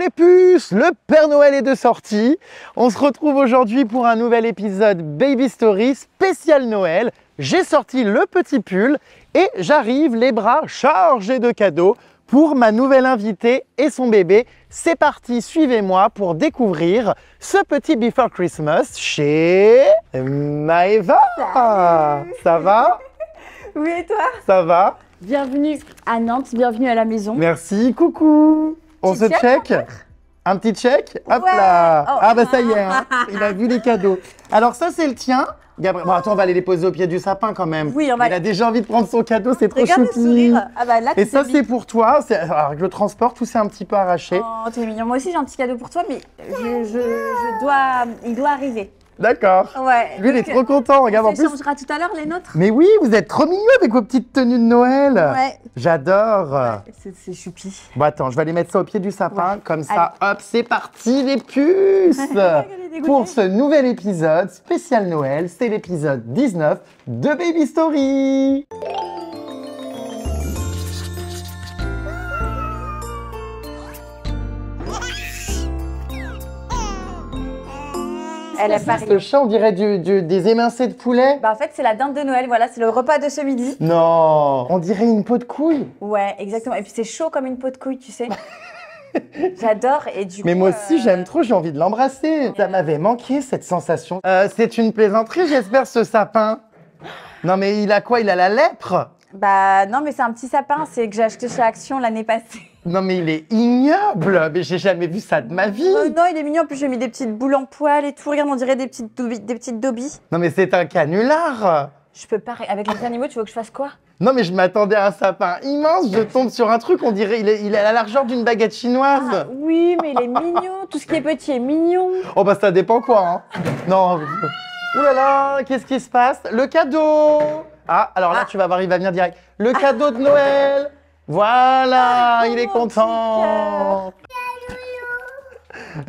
les puces, le Père Noël est de sortie. On se retrouve aujourd'hui pour un nouvel épisode Baby Story spécial Noël. J'ai sorti le petit pull et j'arrive les bras chargés de cadeaux pour ma nouvelle invitée et son bébé. C'est parti, suivez-moi pour découvrir ce petit Before Christmas chez Maëva. Ça va? Oui, et toi? Ça va? Bienvenue à Nantes, bienvenue à la maison. Merci, coucou. On se check? Un petit check? Hop là. Oh. Ah bah ça y est, hein. Il a vu les cadeaux. Alors ça c'est le tien. Gabriel, bon attends, on va aller les poser au pied du sapin quand même. Oui, on va. Il a déjà envie de prendre son cadeau, c'est trop Regarde le choupi. sourire. Ah bah là, Et ça c'est pour toi. Alors je le transporte, tout c'est un petit peu arraché. Oh, t'es mignon. Moi aussi j'ai un petit cadeau pour toi, mais il doit arriver. D'accord. Ouais. Lui il est trop content, regarde en On plus. changera tout à l'heure les nôtres. Mais oui, vous êtes trop mignons avec vos petites tenues de Noël. Ouais. J'adore. C'est choupi. Bon attends, je vais aller mettre ça au pied du sapin, Ouais. comme ça, hop, c'est parti les puces. Pour ce nouvel épisode spécial Noël, c'est l'épisode 19 de Baby Story. Elle a pas Ce chat, on dirait des émincés de poulet. Bah en fait c'est la dinde de Noël, voilà, c'est le repas de ce midi. Non, on dirait une peau de couille. Ouais, exactement. Et puis c'est chaud comme une peau de couille, tu sais. J'adore et du coup. Mais moi aussi, j'aime trop, j'ai envie de l'embrasser. Ça m'avait manqué, cette sensation. C'est une plaisanterie, j'espère, ce sapin. Non, mais il a quoi? Il a la lèpre? Bah non, mais c'est un petit sapin, c'est que j'ai acheté chez Action l'année passée. Non, mais il est ignoble. Mais j'ai jamais vu ça de ma vie. Non, il est mignon. En plus, j'ai mis des petites boules en poil et tout. Regarde, on dirait des petites dobbies. Non, mais c'est un canular. Je peux pas. Avec les animaux, tu veux que je fasse quoi? Non, mais je m'attendais à un sapin immense. Je tombe sur un truc, on dirait il a la largeur d'une baguette chinoise. Ah, oui, mais il est mignon. Tout ce qui est petit est mignon. Oh, bah ça dépend quoi, hein. Non. Ouh là là, qu'est-ce qui se passe? Le cadeau. Ah, alors là, tu vas voir, il va venir direct. Le cadeau de Noël. Voilà, il est content.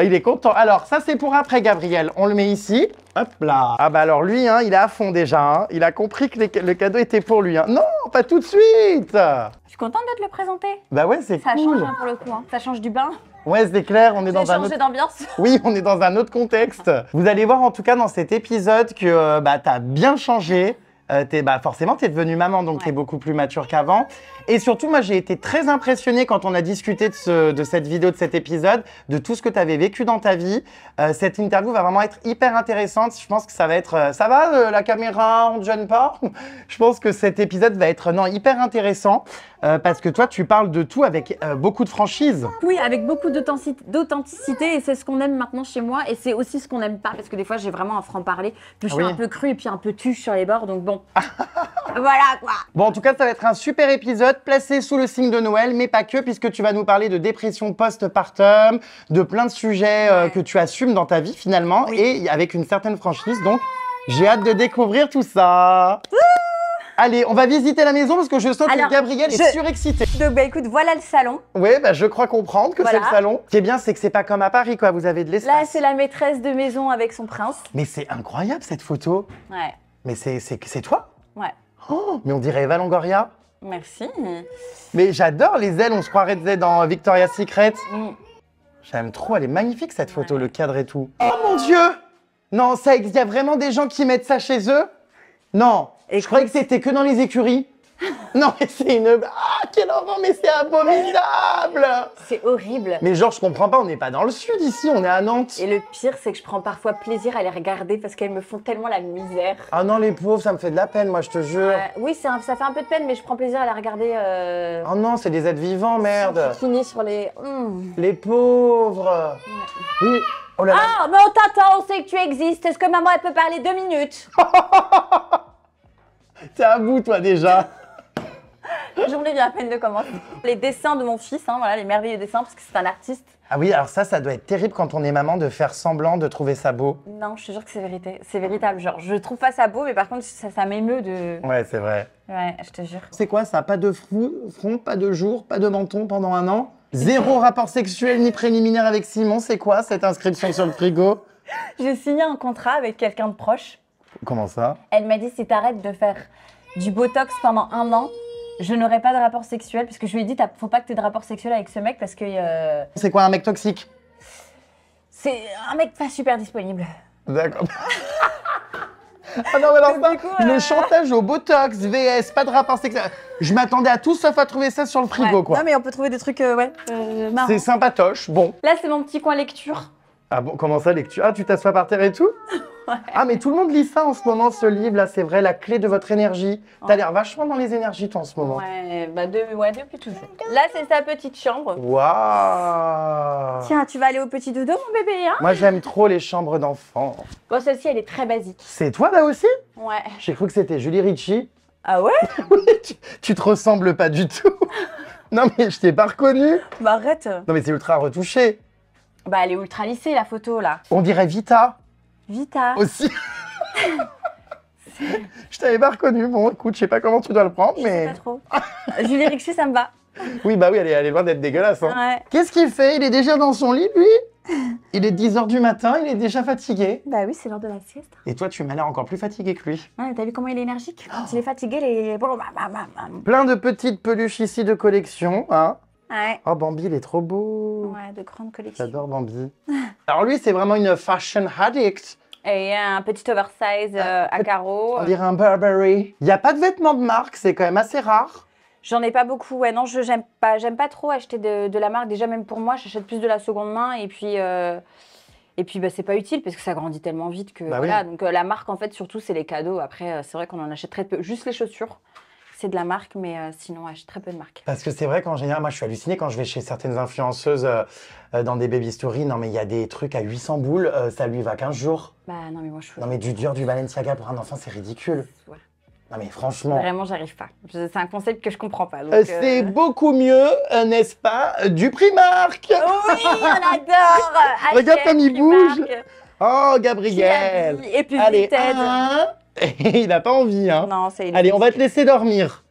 Il est content. Alors, ça, c'est pour après, Gabriel. On le met ici. Hop là. Ah bah alors lui, hein, il est à fond déjà. Hein. Il a compris que le cadeau était pour lui. Hein. Non, pas tout de suite. Je suis contente de te le présenter. Bah ouais, c'est Ça cool. change hein, pour le coup. Hein. Ça change du bain. Ouais, c'est clair, on est dans un autre... d'ambiance. Oui, on est dans un autre contexte. Vous allez voir en tout cas dans cet épisode que t'as bien changé. Forcément, t'es devenue maman, donc t'es beaucoup plus mature qu'avant. Et surtout, moi, j'ai été très impressionnée quand on a discuté de cette vidéo, de cet épisode, de tout ce que t'avais vécu dans ta vie. Cette interview va vraiment être hyper intéressante. Je pense que ça va être... ça va, la caméra, on ne gêne pas? Je pense que cet épisode va être hyper intéressant parce que toi, tu parles de tout avec beaucoup de franchise. Oui, avec beaucoup d'authenticité et c'est ce qu'on aime maintenant chez moi et c'est aussi ce qu'on n'aime pas parce que des fois, j'ai vraiment un franc-parler. Puis je suis un peu cru et puis un peu tuche sur les bords, donc bon. Voilà quoi. Bon, en tout cas, ça va être un super épisode placé sous le signe de Noël, mais pas que, puisque tu vas nous parler de dépression post-partum, de plein de sujets que tu assumes dans ta vie finalement, et avec une certaine franchise. Donc, j'ai hâte de découvrir tout ça. Allez, on va visiter la maison parce que je sens que Gabriel est surexcité. Donc, écoute, voilà le salon. Oui, je crois comprendre que c'est le salon. Ce qui est bien, c'est que c'est pas comme à Paris, quoi. Vous avez de l'espace. Là, c'est la maîtresse de maison avec son prince. Mais c'est incroyable cette photo. Ouais. Mais c'est toi? Ouais. Oh, mais on dirait Eva Longoria. Merci. Mais j'adore les ailes, on se croirait dans Victoria's Secret. J'aime trop, elle est magnifique cette photo, le cadre et tout. Oh mon Dieu! Non, il y a vraiment des gens qui mettent ça chez eux? Non, je croyais que c'était que dans les écuries. Non, mais c'est une... Ah, quel horreur, mais c'est abominable! C'est horrible. Mais genre, je comprends pas, on n'est pas dans le sud ici, on est à Nantes. Et le pire, c'est que je prends parfois plaisir à les regarder parce qu'elles me font tellement la misère. Ah non, les pauvres, ça me fait de la peine, moi, je te jure. Oui, ça fait un peu de peine, mais je prends plaisir à les regarder. Oh non, c'est des êtres vivants, merde. Fini sur les... Les pauvres. Oui. Oh là là. Ah, mais on t'attend, on sait que tu existes. Est-ce que maman, elle peut parler 2 minutes? T'es à bout, toi, déjà. La journée vient à peine de commencer. Les dessins de mon fils, hein, voilà, les merveilleux dessins, parce que c'est un artiste. Ah oui, alors ça doit être terrible quand on est maman de faire semblant de trouver ça beau. Non, je te jure que c'est vérité. C'est véritable. Genre, je trouve pas ça beau, mais par contre, ça m'émeut de... Ouais, c'est vrai. Ouais, je te jure. C'est quoi ça? Pas de front, pas de jour, pas de menton pendant un an? Zéro rapport sexuel ni préliminaire avec Simon, c'est quoi cette inscription sur le frigo? J'ai signé un contrat avec quelqu'un de proche. Comment ça? Elle m'a dit si t'arrêtes de faire du botox pendant 1 an, Je n'aurai pas de rapport sexuel parce que je lui ai dit, faut pas que tu aies de rapport sexuel avec ce mec parce que C'est quoi un mec toxique? c'est un mec pas super disponible. D'accord. Ah non, mais alors ça, le chantage au botox, VS, pas de rapport sexuel. Je m'attendais à tout sauf à trouver ça sur le frigo, quoi. Non, mais on peut trouver des trucs, marrants. C'est sympatoche, bon. Là, c'est mon petit coin lecture. Ah bon, comment ça, lecture? Ah, tu t'assois par terre et tout? Ouais. Ah, mais tout le monde lit ça en ce moment, ce livre-là, c'est vrai, la clé de votre énergie. T'as l'air vachement dans les énergies, toi, en ce moment. Ouais, depuis toujours. Là, c'est sa petite chambre. Waouh! Tiens, tu vas aller au petit dodo, mon bébé, hein? Moi, j'aime trop les chambres d'enfants. Bon, celle-ci, elle est très basique. C'est toi, là aussi? Ouais. J'ai cru que c'était Julie Ritchie. Ah ouais? Oui, tu te ressembles pas du tout. Non, mais je t'ai pas reconnue. Bah arrête. Non, mais c'est ultra retouché. Bah elle est ultra lissée, la photo, là. On dirait Vita Vita. aussi. Je t'avais pas reconnu. Bon, écoute, je sais pas comment tu dois le prendre, Je mais... sais pas trop. Julie Ritchie, ça me va. Oui, bah oui, elle est loin d'être dégueulasse. Hein. Ouais. Qu'est-ce qu'il fait? Il est déjà dans son lit, lui? Il est 10h du matin, il est déjà fatigué. Bah oui, c'est l'heure de la sieste. Et toi, tu m'as l'air encore plus fatigué que lui. Ouais, t'as vu comment il est énergique? Quand il est fatigué, il est... Plein de petites peluches ici de collection, hein. Ouais. Oh, Bambi, il est trop beau. Ouais, de grandes collections. J'adore Bambi. Alors lui, c'est vraiment une fashion addict. Et un petit oversize à carreaux. On dirait un Burberry. Il n'y a pas de vêtements de marque, c'est quand même assez rare. J'en ai pas beaucoup, ouais, non, j'aime pas trop acheter de la marque. Déjà, même pour moi, j'achète plus de la seconde main. Et puis bah, c'est pas utile parce que ça grandit tellement vite que Bah voilà. oui. Donc la marque, en fait, surtout, c'est les cadeaux. Après, c'est vrai qu'on en achète très peu. Juste les chaussures, c'est de la marque, mais sinon, on achète très peu de marque. Parce que c'est vrai qu'en général, moi je suis halluciné quand je vais chez certaines influenceuses dans des baby stories. Non mais il y a des trucs à 800 boules, ça lui va 15 jours. Bah non, mais moi, je Non mais du Dior, du Balenciaga pour un enfant, c'est ridicule. ouais. Non mais franchement. Vraiment, j'arrive pas. C'est un concept que je comprends pas. donc, C'est beaucoup mieux, n'est-ce pas, du Primark. Oui, on adore. Regarde H&M, comme il Primark, bouge. Oh, Gabriel. Kiabi, et puis Allez, Vinted. il n'a pas envie, hein. Non, c'est... Allez, on va te laisser dormir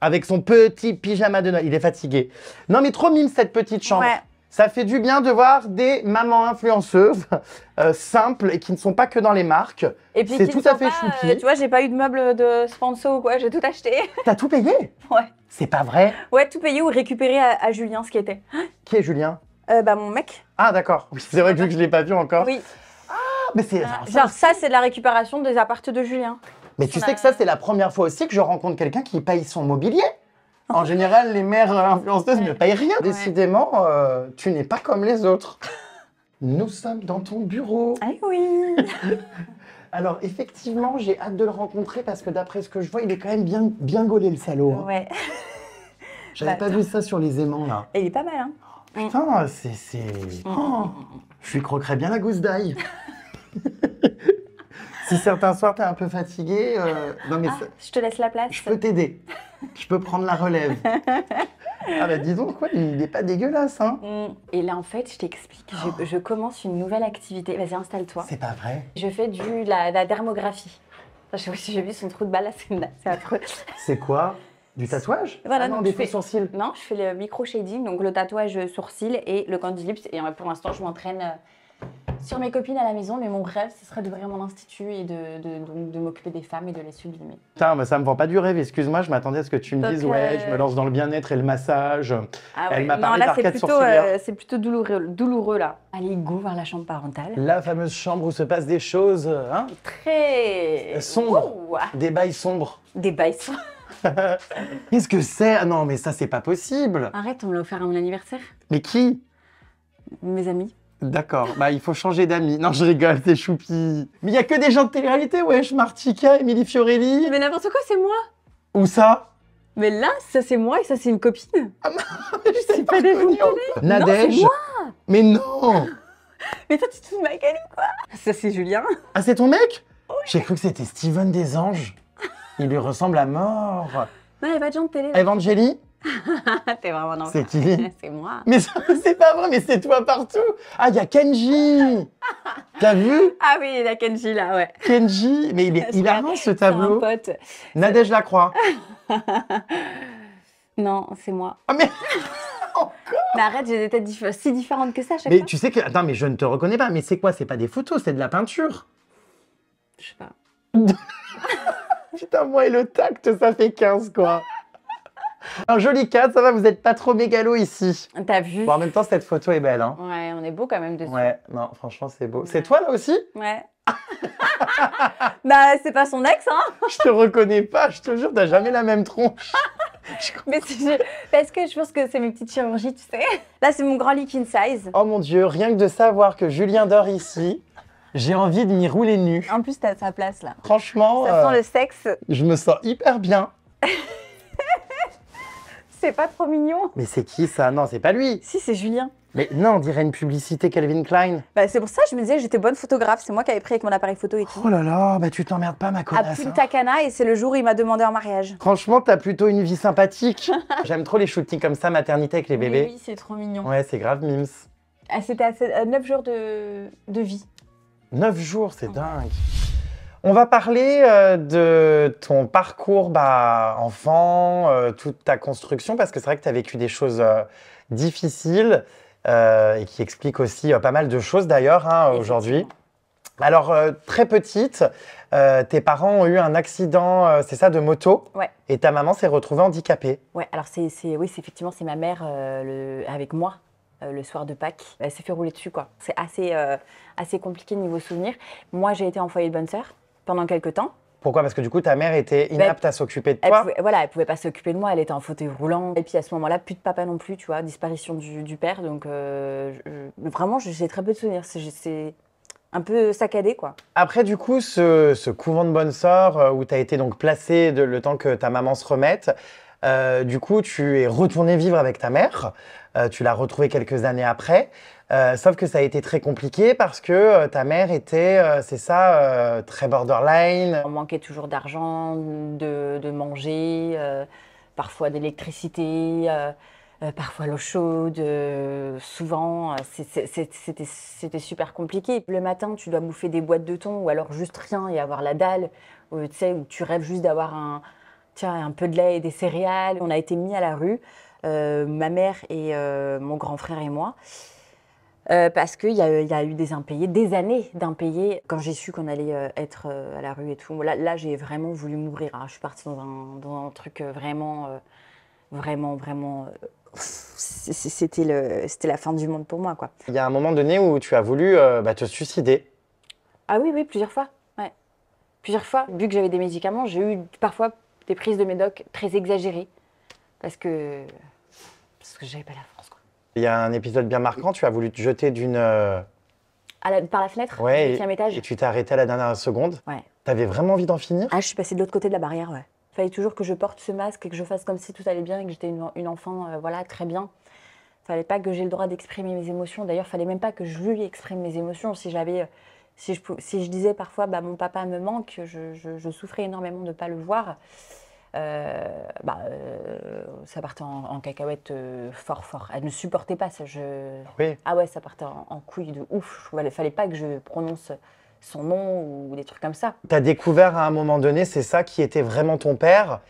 avec son petit pyjama de Noël. Il est fatigué. Non, mais trop mime cette petite chambre. Ouais. Ça fait du bien de voir des mamans influenceuses simples et qui ne sont pas que dans les marques. Et puis C'est qui tout ne à sont fait pas, choupi. tu vois, j'ai pas eu de meubles de sponsor ou quoi, j'ai tout acheté. T'as tout payé? Ouais. C'est pas vrai. Ouais, tout payé ou récupéré à Julien, ce qui était. Qui est Julien? Bah mon mec. Ah, d'accord. Oui, c'est vrai que vu que je l'ai pas vu encore. Oui. Ah, mais c'est... Genre ça, c'est de la récupération des appartes de Julien. Mais tu sais que ça, c'est la première fois aussi que je rencontre quelqu'un qui paye son mobilier. En général, les mères influenceuses ne payent rien. Ouais. Décidément, tu n'es pas comme les autres. Nous sommes dans ton bureau. Ah oui. Alors, effectivement, j'ai hâte de le rencontrer parce que d'après ce que je vois, il est quand même bien gaulé, le salaud. Hein. Ouais. J'avais pas vu ça sur les aimants, là. Et il est pas mal, hein. Putain, c'est... Oh, je lui croquerais bien la gousse d'ail. Si certains soirs, t'es un peu fatigué, non mais Je te laisse la place. je peux t'aider. Je peux prendre la relève. Ah bah dis donc, quoi, il est pas dégueulasse, hein. Et là, en fait, je t'explique, je commence une nouvelle activité. Vas-y, installe-toi. C'est pas vrai. Je fais la dermographie. Je sais pas si j'ai vu son trou de balle, là, c'est affreux. C'est quoi? Du tatouage? Voilà, Ah non, donc des je fais- faux sourcils. Non, je fais le micro-shading, donc le tatouage sourcil et le candy-lips. Et pour l'instant, je m'entraîne sur mes copines à la maison, mais mon rêve, ce serait d'ouvrir mon institut et de m'occuper des femmes et de les sublimer. Putain, mais ça me vend pas du rêve, excuse-moi, je m'attendais à ce que tu me Donc, dises, ouais, je me lance dans le bien-être et le massage. Ah Elle ouais. m'a Non, parlé là, d'arcade sourcilière. c'est plutôt douloureux, là. Allez, go vers la chambre parentale. La fameuse chambre où se passent des choses, hein, Très... sombres, Ouh, des bails sombres. des bails. Qu'est-ce que c'est? Ah non, mais ça, c'est pas possible. Arrête, on me l'a offert à mon anniversaire. Mais qui? Mes amis. D'accord, bah il faut changer d'amis. Non, je rigole, c'est choupi. Mais il y a que des gens de télé-réalité, wesh, Martika, Émilie Fiorelli. Mais n'importe quoi, c'est moi. Où ça? Mais là, ça c'est moi et ça c'est une copine. Je sais pas des reconnu. gens de Nadège. Non, Mais non. Mais toi, tu te fous de ma gueule ou quoi? Ça c'est Julien. Ah, c'est ton mec? J'ai cru que c'était Steven des Anges. Il lui ressemble à mort. Non, il n'y a pas de gens de télé. Evangélie? T'es vraiment dans C'est qui? C'est moi. Mais ça, c'est pas vrai, mais c'est toi partout. Ah, il y a Kenji. T'as vu? Ah oui, il y a Kenji là, ouais. Kenji, mais il est hilarant ce tableau. C'est un pote. Nadège Lacroix. Non, c'est moi. Ah, mais... Mais arrête, j'ai des têtes si différentes que ça à chaque Mais fois. tu sais que... Attends, mais je ne te reconnais pas. Mais c'est quoi? C'est pas des photos, c'est de la peinture. Je sais pas. Putain, moi et le tact, ça fait 15, quoi. Un joli cadre, ça va, vous n'êtes pas trop mégalo ici. T'as vu? Bon, en même temps, cette photo est belle. Hein. Ouais, on est beau quand même dessus. Ouais, non, franchement, c'est beau. Ouais. C'est toi là aussi? Ouais. Bah, c'est pas son ex, hein? Je te reconnais pas, je te jure, t'as jamais la même tronche. Mais parce que je pense que c'est mes petites chirurgies, tu sais. Là, c'est mon grand lit king size. Oh mon Dieu, rien que de savoir que Julien dort ici, j'ai envie de m'y rouler nu. En plus, t'as sa place là. Franchement, Ça sent le sexe. je me sens hyper bien. C'est pas trop mignon. Mais c'est qui ça? Non, c'est pas lui. Si, c'est Julien. Mais non, on dirait une publicité Calvin Klein. Bah, c'est pour ça que je me disais que j'étais bonne photographe. C'est moi qui avais pris avec mon appareil photo et tout. Oh là là, bah tu t'emmerdes pas ma À connasse. Hein. Punta Cana, et c'est le jour où il m'a demandé en mariage. Franchement, t'as plutôt une vie sympathique. J'aime trop les shootings comme ça, maternité avec les bébés. Oui, c'est trop mignon. Ouais, c'est grave, mims. Ah, c'était à 9 jours de vie. 9 jours, c'est dingue. On va parler de ton parcours enfant, toute ta construction, parce que c'est vrai que tu as vécu des choses difficiles et qui expliquent aussi pas mal de choses d'ailleurs hein, aujourd'hui. Alors, très petite, tes parents ont eu un accident, c'est ça, de moto? Ouais. Et ta maman s'est retrouvée handicapée. Ouais, alors oui, effectivement, c'est ma mère avec moi. Le soir de Pâques, elle s'est fait rouler dessus quoi. C'est assez compliqué niveau souvenir. Moi, j'ai été en foyer de bonne sœur pendant quelques temps. Pourquoi? Parce que du coup, ta mère était inapte à s'occuper de toi. Elle pouvait pas s'occuper de moi, elle était en fauteuil roulant. Et puis à ce moment-là, plus de papa non plus, tu vois, disparition du père. Donc vraiment, j'ai très peu de souvenirs. C'est un peu saccadé quoi. Après, du coup, ce couvent de bonne sœur où tu as été donc placée le temps que ta maman se remette, du coup, tu es retournée vivre avec ta mère. Tu l'as retrouvée quelques années après. Sauf que ça a été très compliqué parce que ta mère était, c'est ça, très borderline. On manquait toujours d'argent, de manger, parfois d'électricité, parfois l'eau chaude. Souvent, c'était super compliqué. Le matin, tu dois bouffer des boîtes de thon ou alors juste rien et avoir la dalle. Tu sais, où tu rêves juste d'avoir un peu de lait et des céréales. On a été mis à la rue, ma mère et mon grand frère et moi. Parce qu'il y a eu des impayés, des années d'impayés. Quand j'ai su qu'on allait être à la rue et tout, là j'ai vraiment voulu mourir. Hein. Je suis partie dans un truc vraiment. C'était la fin du monde pour moi, quoi. Il y a un moment donné où tu as voulu te suicider. Ah oui, plusieurs fois. Ouais. Plusieurs fois. Vu que j'avais des médicaments, j'ai eu parfois des prises de médoc très exagérées. Parce que j'avais pas la force, quoi. Il y a un épisode bien marquant, tu as voulu te jeter d'une... Par la fenêtre, ouais, du 8e étage. Et tu t'es arrêté à la dernière seconde. Ouais. T'avais vraiment envie d'en finir? Ah, je suis passée de l'autre côté de la barrière, ouais. Il fallait toujours que je porte ce masque et que je fasse comme si tout allait bien et que j'étais une enfant, voilà, très bien. Il fallait pas que j'ai le droit d'exprimer mes émotions. D'ailleurs, il fallait même pas que je lui exprime mes émotions. Si je disais parfois, mon papa me manque, je souffrais énormément de ne pas le voir. Ça partait en cacahuète fort. Elle ne supportait pas ça. Oui. Ah ouais, ça partait en couille de ouf. Il fallait pas que je prononce son nom ou des trucs comme ça. Tu as découvert à un moment donné, c'est ça qui était vraiment ton père.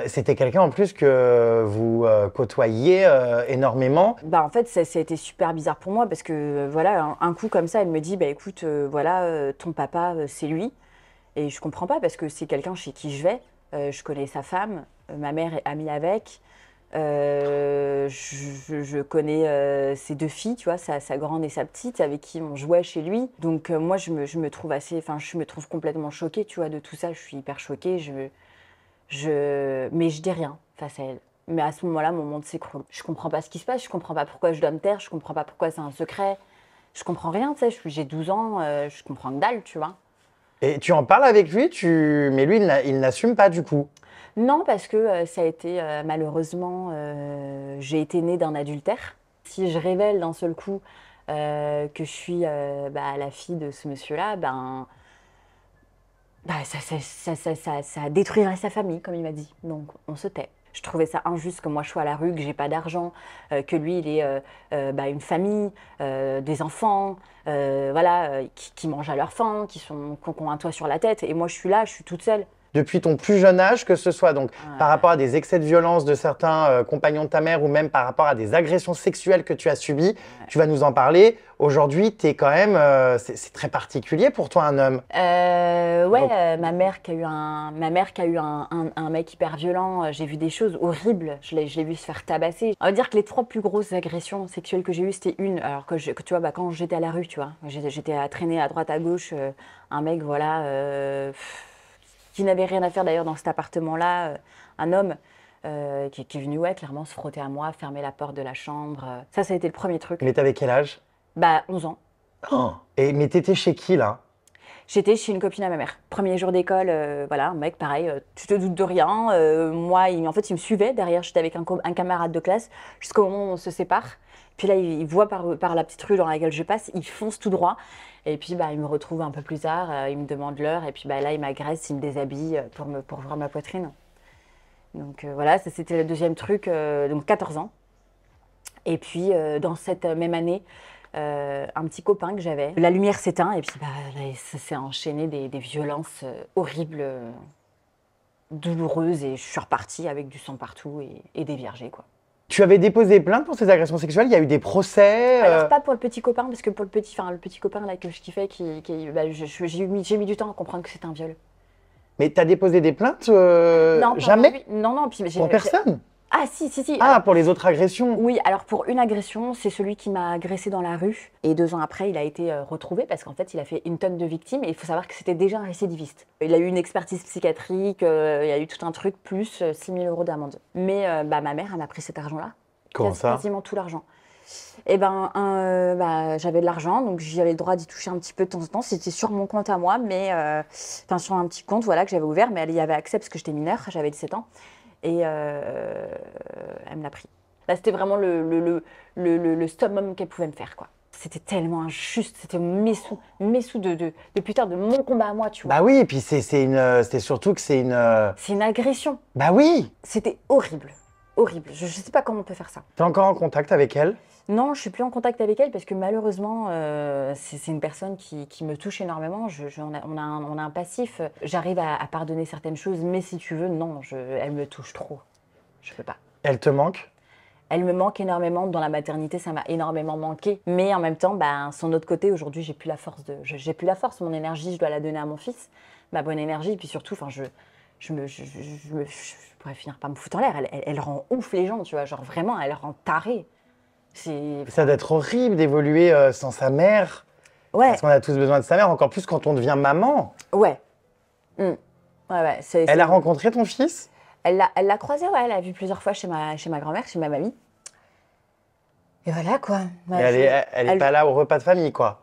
C'était quelqu'un en plus que vous côtoyiez énormément. En fait, ça a été super bizarre pour moi parce que voilà, un coup comme ça, elle me dit écoute, ton papa, c'est lui. Et je comprends pas parce que c'est quelqu'un chez qui je vais. Je connais sa femme, ma mère est amie avec. Je connais ses deux filles, tu vois, sa grande et sa petite, avec qui on jouait chez lui. Donc moi, je me trouve complètement choquée, tu vois, de tout ça. Je suis hyper choquée. Mais je dis rien face à elle. Mais à ce moment-là, mon monde s'écroule. Je comprends pas ce qui se passe. Je comprends pas pourquoi je dois me taire. Je comprends pas pourquoi c'est un secret. Je comprends rien, tu sais. J'ai 12 ans. Je comprends que dalle, tu vois. Et tu en parles avec lui, mais lui, il n'assume pas du coup. Non, parce que ça a été, malheureusement, j'ai été née d'un adultère. Si je révèle d'un seul coup que je suis la fille de ce monsieur-là, ça détruirait sa famille, comme il m'a dit. Donc, on se tait. Je trouvais ça injuste que moi je sois à la rue, que j'ai pas d'argent, que lui il ait une famille, des enfants, qui mangent à leur faim, qui ont un toit sur la tête. Et moi je suis là, je suis toute seule. depuis ton plus jeune âge, que ce soit donc par rapport à des excès de violence de certains compagnons de ta mère ou même par rapport à des agressions sexuelles que tu as subies. Tu vas nous en parler. Aujourd'hui, tu es quand même, c'est très particulier pour toi, un homme. Ma mère qui a eu un mec hyper violent, j'ai vu des choses horribles. Je l'ai vu se faire tabasser. On va dire que les 3 plus grosses agressions sexuelles que j'ai eues, c'était une. Alors que tu vois, quand j'étais à la rue, tu vois, j'étais à traîner à droite à gauche, un mec, voilà, qui n'avait rien à faire d'ailleurs dans cet appartement-là, un homme. Qui est venu, clairement se frotter à moi, fermer la porte de la chambre. Ça a été le premier truc. Mais t'avais quel âge? 11 ans. Oh. Mais t'étais chez qui, là? J'étais chez une copine à ma mère. Premier jour d'école, voilà, un mec, pareil, tu te doutes de rien. Moi, en fait, il me suivait. Derrière, j'étais avec un camarade de classe jusqu'au moment où on se sépare. Puis là, il voit par la petite rue dans laquelle je passe, il fonce tout droit. Et puis, il me retrouve un peu plus tard, il me demande l'heure. Et puis là, il m'agresse, il me déshabille pour voir ma poitrine. Donc voilà, ça c'était le deuxième truc, donc 14 ans. Et puis dans cette même année, un petit copain que j'avais, la lumière s'éteint et puis là, ça s'est enchaîné des violences horribles, douloureuses et je suis repartie avec du sang partout et des viergés, quoi. Tu avais déposé plainte pour ces agressions sexuelles? Il y a eu des procès? Alors pas pour le petit copain, parce que pour le petit copain là que je kiffais, j'ai mis du temps à comprendre que c'était un viol. Mais t'as déposé des plaintes? Non, jamais? Non. Puis pour personne? Ah si. Ah, alors, pour les autres agressions? Oui, alors pour une agression, c'est celui qui m'a agressé dans la rue. Et 2 ans après, il a été retrouvé parce qu'en fait, il a fait une tonne de victimes. Et il faut savoir que c'était déjà un récidiviste. Il a eu une expertise psychiatrique, il y a eu tout un truc, plus 6 000 € d'amende. Mais ma mère, elle m'a pris cet argent-là. Comment ça? Quasiment tout l'argent. Et j'avais de l'argent, donc j'avais le droit d'y toucher un petit peu de temps en temps. C'était sur mon compte à moi, mais sur un petit compte, voilà, que j'avais ouvert, mais elle y avait accès parce que j'étais mineure, j'avais 17 ans, et elle me l'a pris. Là, c'était vraiment le summum qu'elle pouvait me faire, quoi. C'était tellement injuste, c'était mes sous de putain de mon combat à moi, tu vois. Bah oui, et puis c'est surtout que c'est une... C'est une agression. Bah oui. C'était horrible. Horrible. Je sais pas comment on peut faire ça. T'es encore en contact avec elle? Non, je suis plus en contact avec elle parce que malheureusement, c'est une personne qui me touche énormément. On a un passif. J'arrive à pardonner certaines choses, mais si tu veux, non, elle me touche trop. Je peux pas. Elle te manque? Elle me manque énormément. Dans la maternité, ça m'a énormément manqué. Mais en même temps, son autre côté, aujourd'hui, j'ai plus la force. Mon énergie, je dois la donner à mon fils. Ma bonne énergie. Et puis surtout, je pourrais finir par me foutre en l'air. Elle rend ouf les gens, tu vois. Genre vraiment, elle rend taré. Ça doit être horrible d'évoluer sans sa mère. Ouais. Parce qu'on a tous besoin de sa mère, encore plus quand on devient maman. Ouais. Ouais. Elle a rencontré ton fils? Elle l'a croisé, ouais. Elle l'a vu plusieurs fois chez ma grand-mère, chez ma mamie. Et voilà, quoi. Ouais, elle est pas là au repas de famille, quoi.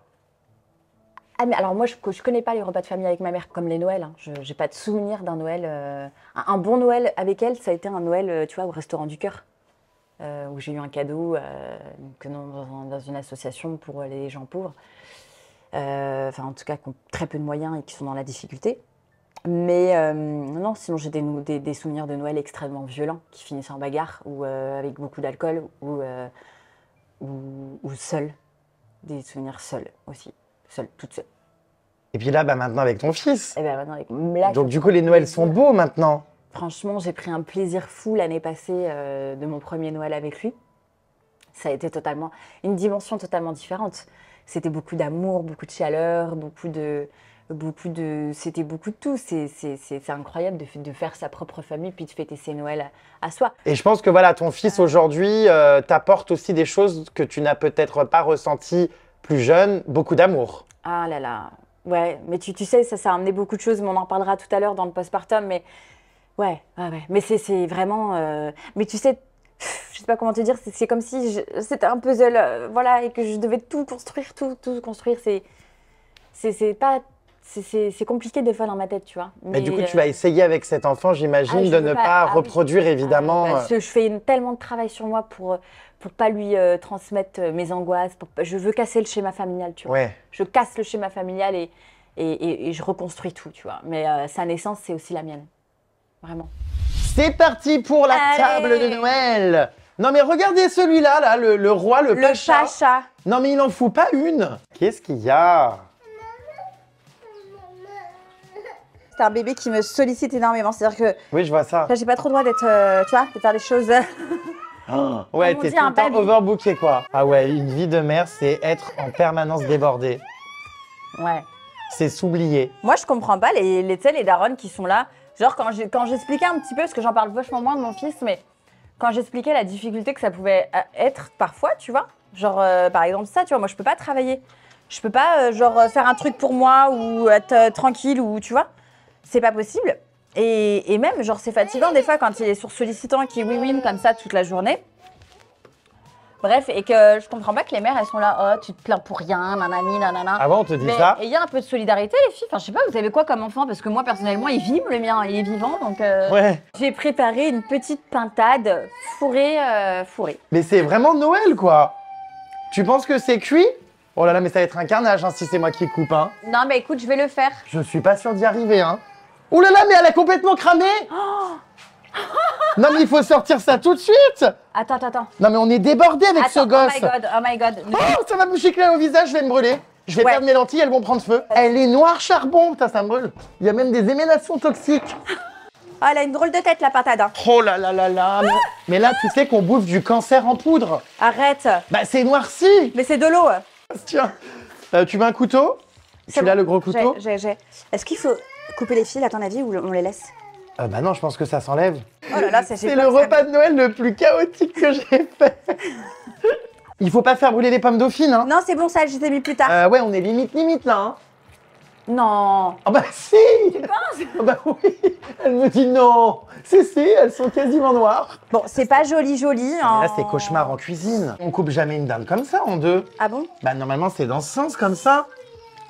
Ah, mais alors moi, je connais pas les repas de famille avec ma mère comme les Noëls. Hein. Je n'ai pas de souvenir d'un Noël. Un bon Noël avec elle, ça a été un Noël, tu vois, au Restaurant du Cœur. Où j'ai eu un cadeau dans une association pour les gens pauvres. En tout cas, qui ont très peu de moyens et qui sont dans la difficulté. Mais non, sinon j'ai des souvenirs de Noël extrêmement violents qui finissent en bagarre ou avec beaucoup d'alcool ou seul. Des souvenirs seuls aussi. Seule, toute seule. Et puis là, maintenant avec ton fils. Et maintenant avec donc du coup, les Noëls sont beaux maintenant. Franchement, j'ai pris un plaisir fou l'année passée de mon premier Noël avec lui. Ça a été une dimension totalement différente. C'était beaucoup d'amour, beaucoup de chaleur, c'était beaucoup de tout. C'est incroyable de faire sa propre famille puis de fêter ses Noëls à soi. Et je pense que voilà, ton fils aujourd'hui t'apporte aussi des choses que tu n'as peut-être pas ressenties plus jeune, beaucoup d'amour. Ah là là, ouais, mais tu sais, ça a amené beaucoup de choses, mais on en parlera tout à l'heure dans le postpartum, mais ouais. Mais c'est vraiment, mais tu sais, je sais pas comment te dire, c'est comme si c'était un puzzle, voilà, et que je devais tout construire, tout construire, c'est compliqué des fois dans ma tête, tu vois. Mais du coup, tu vas essayer avec cet enfant, j'imagine, de ne pas reproduire, évidemment. Je fais tellement de travail sur moi pour pas lui transmettre mes angoisses. Je veux casser le schéma familial, tu vois. Ouais. Je casse le schéma familial et je reconstruis tout, tu vois. Mais sa naissance, c'est aussi la mienne. Vraiment. C'est parti pour la table de Noël. Non mais regardez celui-là, là, le roi, le pacha. Non mais il n'en fout pas une. Qu'est-ce qu'il y a? c'est un bébé qui me sollicite énormément. C'est-à-dire que Oui, je vois ça. là, j'ai pas trop le droit d'être, tu vois, de faire des choses. Oh, ouais, Comme on t'es dit, tout un le temps baby. overbooké, quoi. Ah ouais, une vie de mère, c'est être en permanence débordé. Ouais. C'est s'oublier. Moi, je comprends pas tu sais, les darons qui sont là. Genre, quand j'expliquais un petit peu, parce que j'en parle vachement moins de mon fils, mais quand j'expliquais la difficulté que ça pouvait être parfois, tu vois. Genre, par exemple, ça, tu vois, moi, je peux pas travailler. Je peux pas, faire un truc pour moi ou être tranquille ou, tu vois. C'est pas possible. Et même, genre, c'est fatigant des fois quand il est sur sollicitant qui oui comme ça toute la journée. Bref, et que je comprends pas que les mères, elles sont là, oh, tu te plains pour rien, nanani, nanana. Ah bon, on te dit Mais ça? il y a un peu de solidarité, les filles. Enfin, je sais pas, vous avez quoi comme enfant? Parce que moi, personnellement, il vit, le mien, il est vivant. Donc, Ouais. j'ai préparé une petite pintade fourrée. Mais c'est vraiment Noël, quoi. Tu penses que c'est cuit? Oh là là, mais ça va être un carnage, hein, si c'est moi qui coupe, hein. Non, mais écoute, je vais le faire. Je suis pas sûr d'y arriver, hein. Oh là là, mais elle a complètement cramé! Non, mais il faut sortir ça tout de suite! Attends. Non, mais on est débordé avec ce gosse! Oh my god. Oh, ça va me gicler au visage, je vais me brûler. Je vais Ouais. perdre mes lentilles, elles vont prendre feu. Elle est noire charbon, putain, ça me brûle. Il y a même des émanations toxiques. Oh, elle a une drôle de tête, la pintade. Hein. Oh là là là là. Mais là, tu sais qu'on bouffe du cancer en poudre. Arrête. Bah, c'est noirci. Mais c'est de l'eau. Tiens, tu veux un couteau? Tu C'est l'as, bon. le gros couteau? J'ai. Est-ce qu'il faut couper les fils, à ton avis, ou on les laisse? Bah non, je pense que ça s'enlève. Oh là là, j'ai C'est peur le que ça repas de Noël le plus chaotique que j'ai fait. Il faut pas faire brûler les pommes dauphines, hein. Non, c'est bon, ça, je les ai mis plus tard. Ouais, on est limite là, hein. Non. Ah bah si. Ah bah oui. Elle me dit non. Si, elles sont quasiment noires. Bon, c'est pas joli. Mais là, c'est cauchemar en cuisine. On coupe jamais une dinde comme ça en deux. Ah bon? Bah normalement, c'est dans ce sens, comme ça.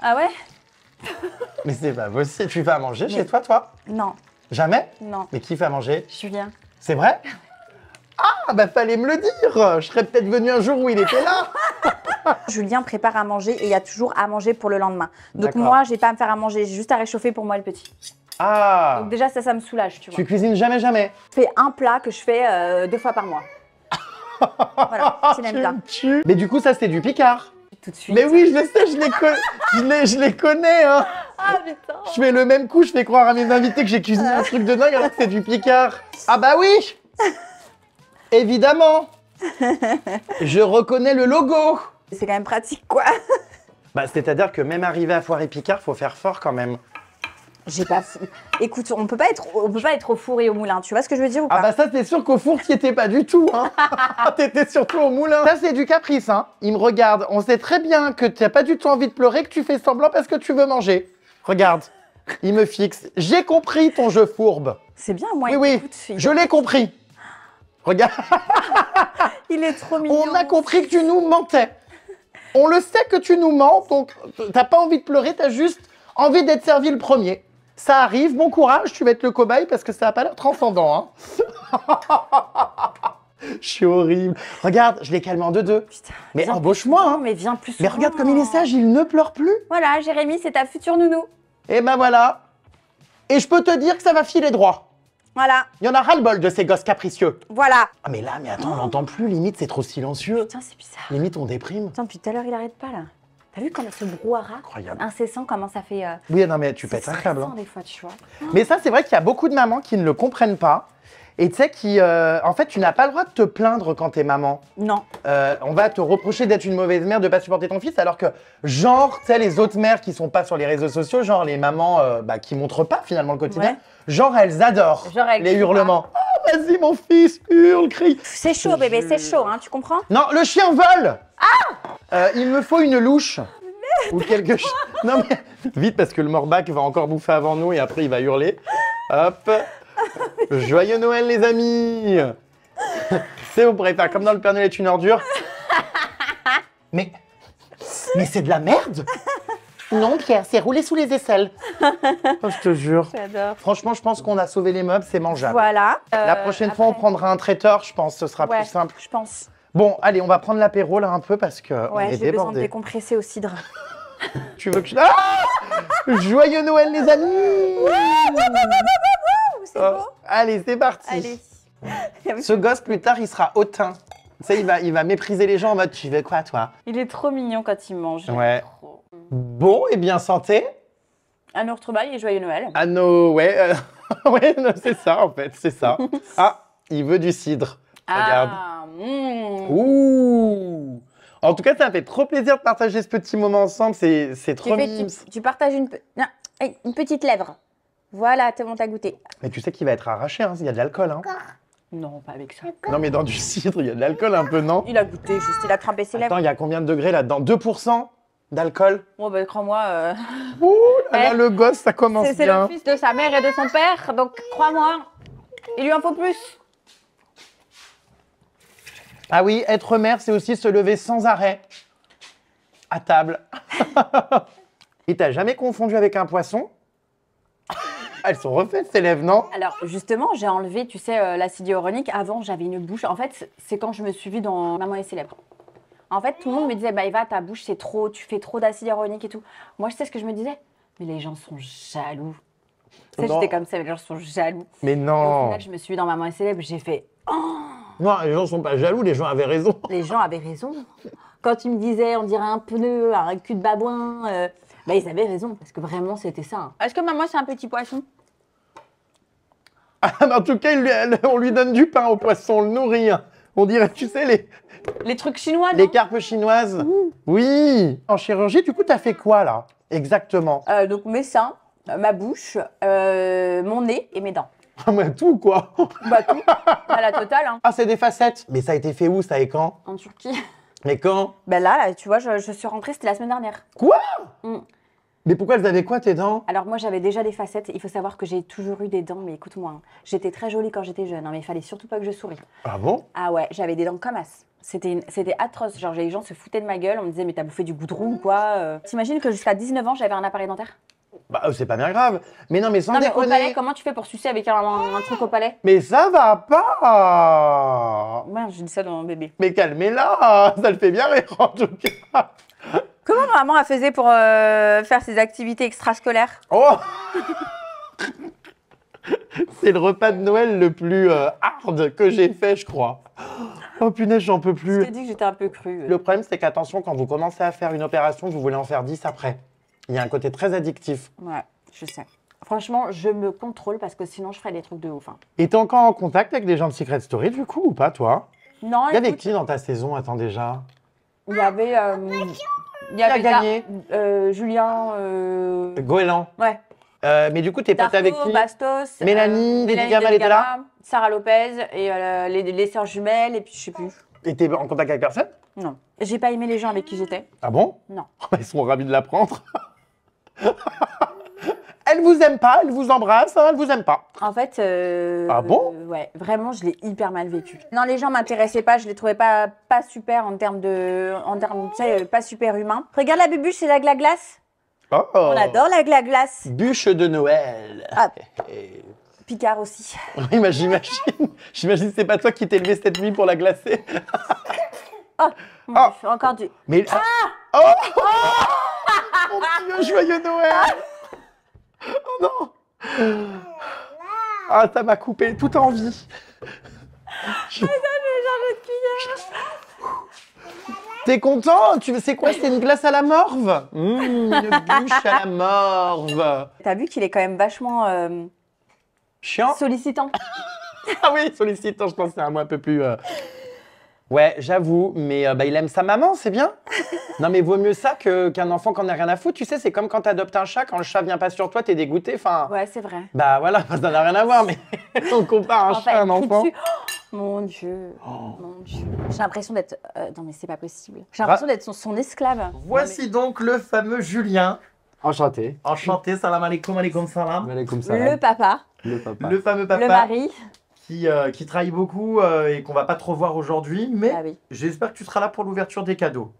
Ah ouais? Mais c'est pas possible. Tu fais à manger chez toi? Non, Jamais? non. Mais qui fait à manger? Julien. C'est vrai? Ah, bah fallait me le dire. Je serais peut-être venu un jour où il était là. Julien prépare à manger et il y a toujours à manger pour le lendemain. Donc D'accord. moi, j'ai pas à me faire à manger, j'ai juste à réchauffer pour moi le petit. Ah. Donc déjà, ça me soulage, tu vois. Tu cuisines jamais? Je fais un plat que je fais 2 fois par mois. Voilà, tu l'aimes bien. Mais du coup, ça, c'est du Picard. Tout de suite. Mais oui, je le sais, je les connais, hein. Ah putain. Je fais le même coup, je fais croire à mes invités que j'ai cuisiné un truc de dingue alors que c'est du Picard. Ah bah oui. Évidemment. Je reconnais le logo. C'est quand même pratique, quoi. Bah, c'est-à-dire que même arrivé à Foire et Picard, faut faire fort quand même. J'ai pas. Écoute, on peut pas être au four et au moulin. Tu vois ce que je veux dire ou pas? Ah bah ça, c'est sûr qu'au four, t'y étais pas du tout, hein. T'étais surtout au moulin. Ça, c'est du caprice, hein. Il me regarde. On sait très bien que t'as pas du tout envie de pleurer, que tu fais semblant parce que tu veux manger. Regarde. Il me fixe. J'ai compris ton jeu fourbe. C'est bien, moi. Oui, écoute, je l'ai compris. Regarde. Il est trop mignon. On a compris que tu nous mentais. On le sait que tu nous mens, donc t'as pas envie de pleurer, t'as juste envie d'être servi le premier. Ça arrive, bon courage, tu vas être le cobaye parce que ça a pas l'air transcendant. Hein. Je suis horrible. Regarde, je l'ai calmé en 2-2. Putain, Mais viens embauche-moi. plus souvent, Hein. Mais viens plus Mais souvent. regarde comme il est sage, il ne pleure plus. Voilà, Jérémy, c'est ta future nounou. Et ben voilà. Et je peux te dire que ça va filer droit. Voilà, Il y en a ras-le-bol de ces gosses capricieux. voilà. Ah mais là, mais attends, on n'entend plus, limite c'est trop silencieux. Putain, c'est bizarre. Limite on déprime. Attends, depuis tout à l'heure, il arrête pas là. T'as vu comment ce brouhaha Incroyable. incessant, comment ça fait. Oui, non mais tu C'est pètes un câble. stressant Hein. des fois, tu vois. Mais ça, c'est vrai qu'il y a beaucoup de mamans qui ne le comprennent pas. Et tu sais, en fait, tu n'as pas le droit de te plaindre quand t'es maman. Non. On va te reprocher d'être une mauvaise mère, de pas supporter ton fils, alors que, genre, tu sais, les autres mères qui sont pas sur les réseaux sociaux, genre les mamans qui montrent pas finalement le quotidien, Ouais. genre elles adorent Genre, elles les crient hurlements. Oh, vas-y, mon fils, hurle, crie. C'est chaud, bébé, c'est chaud, hein, tu comprends? Non, le chien vole. Il me faut une louche. Ou quelque chose. Non, mais vite, parce que le morbac va encore bouffer avant nous et après il va hurler. Hop. Joyeux Noël, les amis. Tu sais, vous pourrez faire comme dans Le Père Noël est une ordure. Mais c'est de la merde. Non, Pierre, c'est roulé sous les aisselles. Oh, je te jure. J'adore. Franchement, je pense qu'on a sauvé les meubles, c'est mangeable. Voilà. La prochaine fois, on prendra un traiteur, je pense, ce sera Ouais, plus simple. je pense. Bon, allez, on va prendre l'apéro là un peu parce que on Ouais, est j'ai besoin de débordé. décompresser au cidre. Tu veux que je... Ah Joyeux Noël, les amis. C'est Oh, beau? allez, c'est parti. Allez. Ce gosse, plus tard, il sera hautain. Tu sais, il va mépriser les gens en mode « Tu veux quoi, toi Il est trop mignon quand il mange. j'aime Ouais. trop. ?» Bon, et bien santé. À nos retrouvailles et joyeux Noël. À nos... Ouais, ouais, non, c'est ça en fait, c'est ça. Ah, il veut du cidre. Regarde. Ah, Ouh. En tout cas, ça m'a fait trop plaisir de partager ce petit moment ensemble. C'est trop mimes. Tu partages non, une petite lèvre. Voilà, c'est bon, t'as goûté. Mais tu sais qu'il va être arraché, hein, il y a de l'alcool. Hein. Non, pas avec ça. Non, mais dans du cidre, il y a de l'alcool un peu, non? Il a goûté, juste, il a trempé ses lèvres. Attends, il y a combien de degrés là-dedans? 2% d'alcool? Bon, bah, crois-moi, Ouh là là, Eh, le gosse, ça commence c'est bien. le fils de sa mère et de son père, donc crois-moi, il lui en faut plus. Ah oui, être mère, c'est aussi se lever sans arrêt. À table. Et t'as jamais confondu avec un poisson? Elles sont refaites, ces lèvres, non? Alors, justement, j'ai enlevé, tu sais, l'acide hyaluronique. Avant, j'avais une bouche. En fait, c'est quand je me suis vue dans Maman est célèbre. En fait, tout le monde me disait, bah Eva, ta bouche, c'est trop, tu fais trop d'acide hyaluronique et tout. Moi, je sais ce que je me disais. Mais les gens sont jaloux. Tu sais, Non. j'étais comme ça, mais les gens sont jaloux. Mais Et au non. final, je me suis vue dans Maman est célèbre, j'ai fait, Non, les gens sont pas jaloux, les gens avaient raison. les gens avaient raison. Quand ils me disaient, on dirait un pneu, un cul de babouin, bah, ils avaient raison, parce que vraiment, c'était ça. Hein. Est-ce que maman, c'est un petit poisson? Ah, mais en tout cas, on lui donne du pain au poisson, on le nourrit. Hein. On dirait, tu sais, Les trucs chinois, non? les carpes chinoises. Oui. En chirurgie, du coup, t'as fait quoi, là? Exactement. Donc mes seins, ma bouche, mon nez et mes dents. Ah, mais tout, quoi. Bah tout, à la totale, hein. Ah, c'est des facettes. Mais ça a été fait où, ça, et quand? En Turquie. Mais quand? Ben là, tu vois, je suis rentrée, c'était la semaine dernière. Quoi? Mm. Mais pourquoi elles avaient quoi, tes dents? Alors moi, j'avais déjà des facettes. Il faut savoir que j'ai toujours eu des dents, mais écoute-moi, hein, j'étais très jolie quand j'étais jeune, hein, mais il fallait surtout pas que je sourie. Ah bon? Ah ouais, j'avais des dents comme as. C'était atroce. Genre, les gens se foutaient de ma gueule. On me disait, mais t'as bouffé du goudron ou quoi? T'imagines que jusqu'à 19 ans, j'avais un appareil dentaire? Bah, c'est pas bien grave. Mais non, mais sans Non, mais au déconner. palais, comment tu fais pour sucer avec un truc au palais? Mais ça va pas. Ouais, j'ai dit ça dans mon bébé. Mais calmez-la, ça le fait bien rire en tout cas. Comment maman a faisait pour faire ses activités extrascolaires? Oh. C'est le repas de Noël le plus hard que j'ai fait, je crois. Oh punaise, j'en peux Je plus. t'ai dit que j'étais un peu crue. Le problème, c'est qu'attention, quand vous commencez à faire une opération, vous voulez en faire 10 après. Il y a un côté très addictif. Ouais, je sais. Franchement, je me contrôle parce que sinon, je ferais des trucs de ouf. Hein. Et t'es encore en contact avec des gens de Secret Story, du coup, ou pas, toi? Non, Il y avait écoute, qui dans ta saison, attends, déjà? il y avait... Qui a gagné? Julien... Goéland. Ouais. Mais du coup, t'es pote avec qui? Bastos, Mélanie, Lady Gaga, elle était là? Sarah Lopez et les sœurs jumelles et puis je sais plus. Et t'es en contact avec personne? Non. J'ai pas aimé les gens avec qui j'étais. Ah bon? Non. Ils sont ravis de l'apprendre. Elle vous aime pas, elle vous embrasse, hein, elle vous aime pas. En fait, Ah bon? Ouais, vraiment, je l'ai hyper mal vécu. Non, les gens m'intéressaient pas, je les trouvais pas super en termes tu sais, pas super humains. Regarde la bubuche, c'est la glace. Oh. On adore la glace. Bûche de Noël. Ah, Picard aussi. Oui, mais j'imagine. J'imagine que c'est pas toi qui t'es levé cette nuit pour la glacer. Oh, mon Ah. Dieu, encore du... Mais. Oh. Mon Dieu, joyeux Noël. Oh non. Ah, ça m'a coupé toute envie. T'es content? Tu sais quoi? C'est une glace à la morve. Une bûche à la morve. T'as vu qu'il est quand même vachement Chiant. sollicitant. Ah oui, sollicitant, je pense que c'est un mot un peu plus... Ouais, j'avoue, mais bah, il aime sa maman, c'est bien. Non, mais vaut mieux ça qu'un enfant qui en a rien à foutre. Tu sais, c'est comme quand t'adoptes un chat, quand le chat vient pas sur toi, t'es dégoûté. Enfin, Ouais, c'est vrai. bah voilà, ça n'a rien à voir, mais on compare un chat à un il crie enfant. dessus. Oh, mon Dieu, mon Dieu. J'ai l'impression d'être... non, mais c'est pas possible. J'ai l'impression d'être son esclave. Voici donc le fameux Julien. Enchanté. Enchanté, salam alaikum, alaikum salam. Alaikum Le salam. papa, Le papa. Le fameux papa le mari. qui travaille beaucoup et qu'on va pas trop voir aujourd'hui, mais Ah oui, j'espère que tu seras là pour l'ouverture des cadeaux.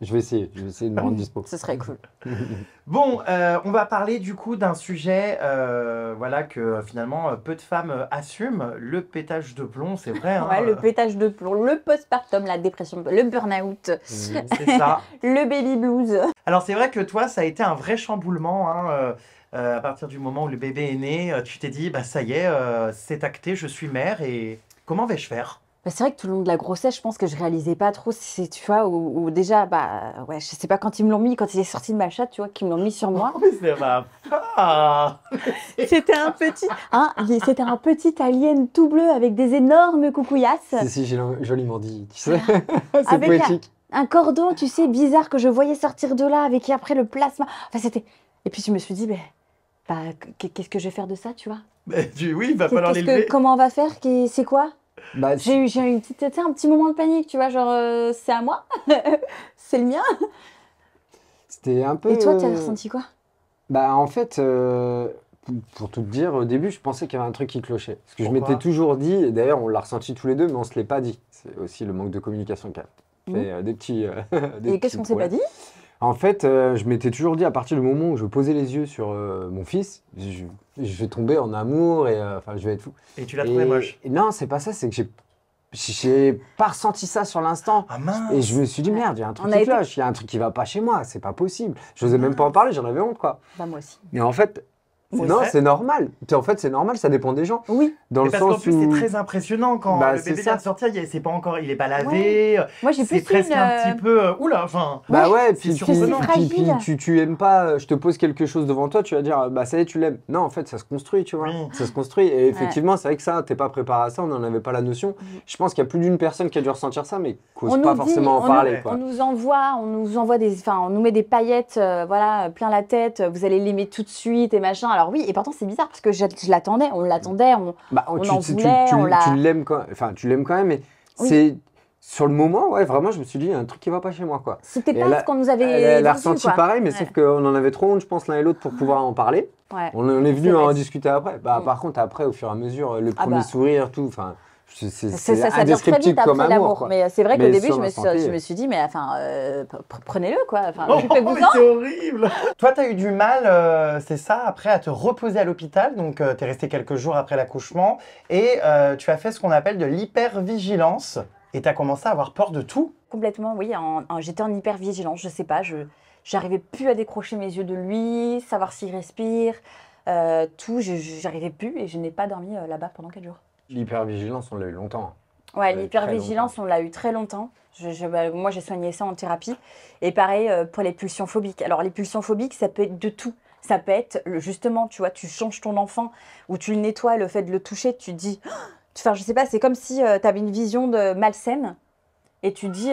Je vais essayer de me rendre dispo. ce serait cool. Bon, on va parler du coup d'un sujet voilà, que finalement peu de femmes assument, le pétage de plomb, c'est vrai. Hein, Ouais, le pétage de plomb, le postpartum, la dépression, le burn-out, c'est ça. le baby blues. Alors c'est vrai que toi, ça a été un vrai chamboulement. Hein, à partir du moment où le bébé est né, tu t'es dit, bah ça y est, c'est acté, je suis mère et comment vais-je faire? Bah, c'est vrai que tout le long de la grossesse, je pense que je réalisais pas trop, tu vois, ou déjà, bah, ouais, je sais pas quand ils me l'ont mis, quand il est sorti de ma chatte, tu vois, qu'ils me l'ont mis sur moi. Oh, mais c'est ma femme. C'était un petit, c'était un petit alien tout bleu avec des énormes coucouillasses, Si, j'ai joliment dit, tu sais. C'est avec poétique. un cordon, tu sais, bizarre que je voyais sortir de là, avec après le plasma. Enfin, c'était. Et puis je me suis dit, bah, qu'est-ce que je vais faire de ça, tu vois? Oui, il va falloir l'élever. Comment on va faire? C'est quoi? Bah, J'ai eu une petite, tu sais, un petit moment de panique, tu vois, genre, c'est à moi? C'est le mien? c'était un peu. Et toi, tu as ressenti quoi? Bah, en fait, pour tout te dire, au début, je pensais qu'il y avait un truc qui clochait. Parce que je Pourquoi m'étais toujours dit, et d'ailleurs, on l'a ressenti tous les deux, mais on se l'est pas dit. C'est aussi le manque de communication qui a fait des petits. Des Et qu'est-ce petits qu'on s'est pas problèmes. dit? En fait, je m'étais toujours dit, à partir du moment où je posais les yeux sur mon fils, je vais tomber en amour et enfin, je vais être fou. Et tu l'as trouvé moche. Et non, c'est pas ça, c'est que j'ai pas ressenti ça sur l'instant. Ah mince. Et je me suis dit, Ouais. merde, il y a un truc On a qui été- cloche, il y a un truc qui va pas chez moi, c'est pas possible. Je n'osais même pas en parler, j'en avais honte, quoi. Bah, moi aussi. Et en fait, C'est non, vrai c'est normal. En fait, c'est normal, ça dépend des gens. Oui, Dans Mais le parce qu'en sens plus, où... c'est très impressionnant quand Bah, le c'est bébé ça. vient de sortir, c'est pas encore, il est pas lavé. moi j'ai C'est plus presque une, un petit peu. Oula, enfin. Bah ouais, c'est puis, surprenant. Fragile. tu aimes pas, je te pose quelque chose devant toi, tu vas dire, bah ça y est, tu l'aimes. Non, en fait, ça se construit, tu vois. Oui. Ça se construit. Et effectivement, c'est vrai que ça, t'es pas préparé à ça, on n'en avait pas la notion. Je pense qu'il y a plus d'une personne qui a dû ressentir ça, mais qui On n'ose nous pas dit, forcément en on parler, nous, quoi. on nous envoie des, enfin, on nous met des paillettes, voilà, plein la tête. Vous allez l'aimer tout de suite et machin. Alors oui, et pourtant c'est bizarre parce que je l'attendais, on l'attendait, Bah, on tu, en tu, voulait, tu, on l'a. tu l'aimes quand, enfin, tu l'aimes quand même, mais Oui. c'est sur le moment, ouais, vraiment, je me suis dit, il y a un truc qui va pas chez moi, quoi. C'était Et pas ce qu'on nous avait Elle a vendu, ressenti quoi. pareil, mais Ouais. sauf qu'on en avait trop honte, je pense, l'un et l'autre pour pouvoir en parler. Ouais. On est venu C'est vrai. en discuter après. Bah, Mm. par contre, après, au fur et à mesure, le Ah premier bah. sourire, tout, enfin, c'est Ça vient très indescriptible vite comme après amour, l'amour. quoi. Mais c'est vrai qu'au Mais début, sur je l'instant T, me suis dit, mais enfin, prenez-le, quoi. Enfin, Oh, mais occupez-vous-en. c'est horrible. Toi, t'as eu du mal, c'est ça, après à te reposer à l'hôpital. Donc, t'es resté quelques jours après l'accouchement et tu as fait ce qu'on appelle de l'hypervigilance. Et t'as commencé à avoir peur de tout. Complètement, oui. J'étais en hypervigilance, je sais pas. J'arrivais plus à décrocher mes yeux de lui, savoir s'il respire, tout. J'arrivais plus et je n'ai pas dormi là-bas pendant 4 jours. L'hypervigilance, on l'a eu longtemps. Ouais, Très l'hypervigilance, on l'a eu très longtemps. Moi, j'ai soigné ça en thérapie. Et pareil pour les pulsions phobiques. Alors, les pulsions phobiques, ça peut être de tout. Ça peut être, justement, tu vois, tu changes ton enfant ou tu le nettoies, le fait de le toucher, tu te dis... Enfin, je sais pas, c'est comme si tu avais une vision de malsaine et tu dis,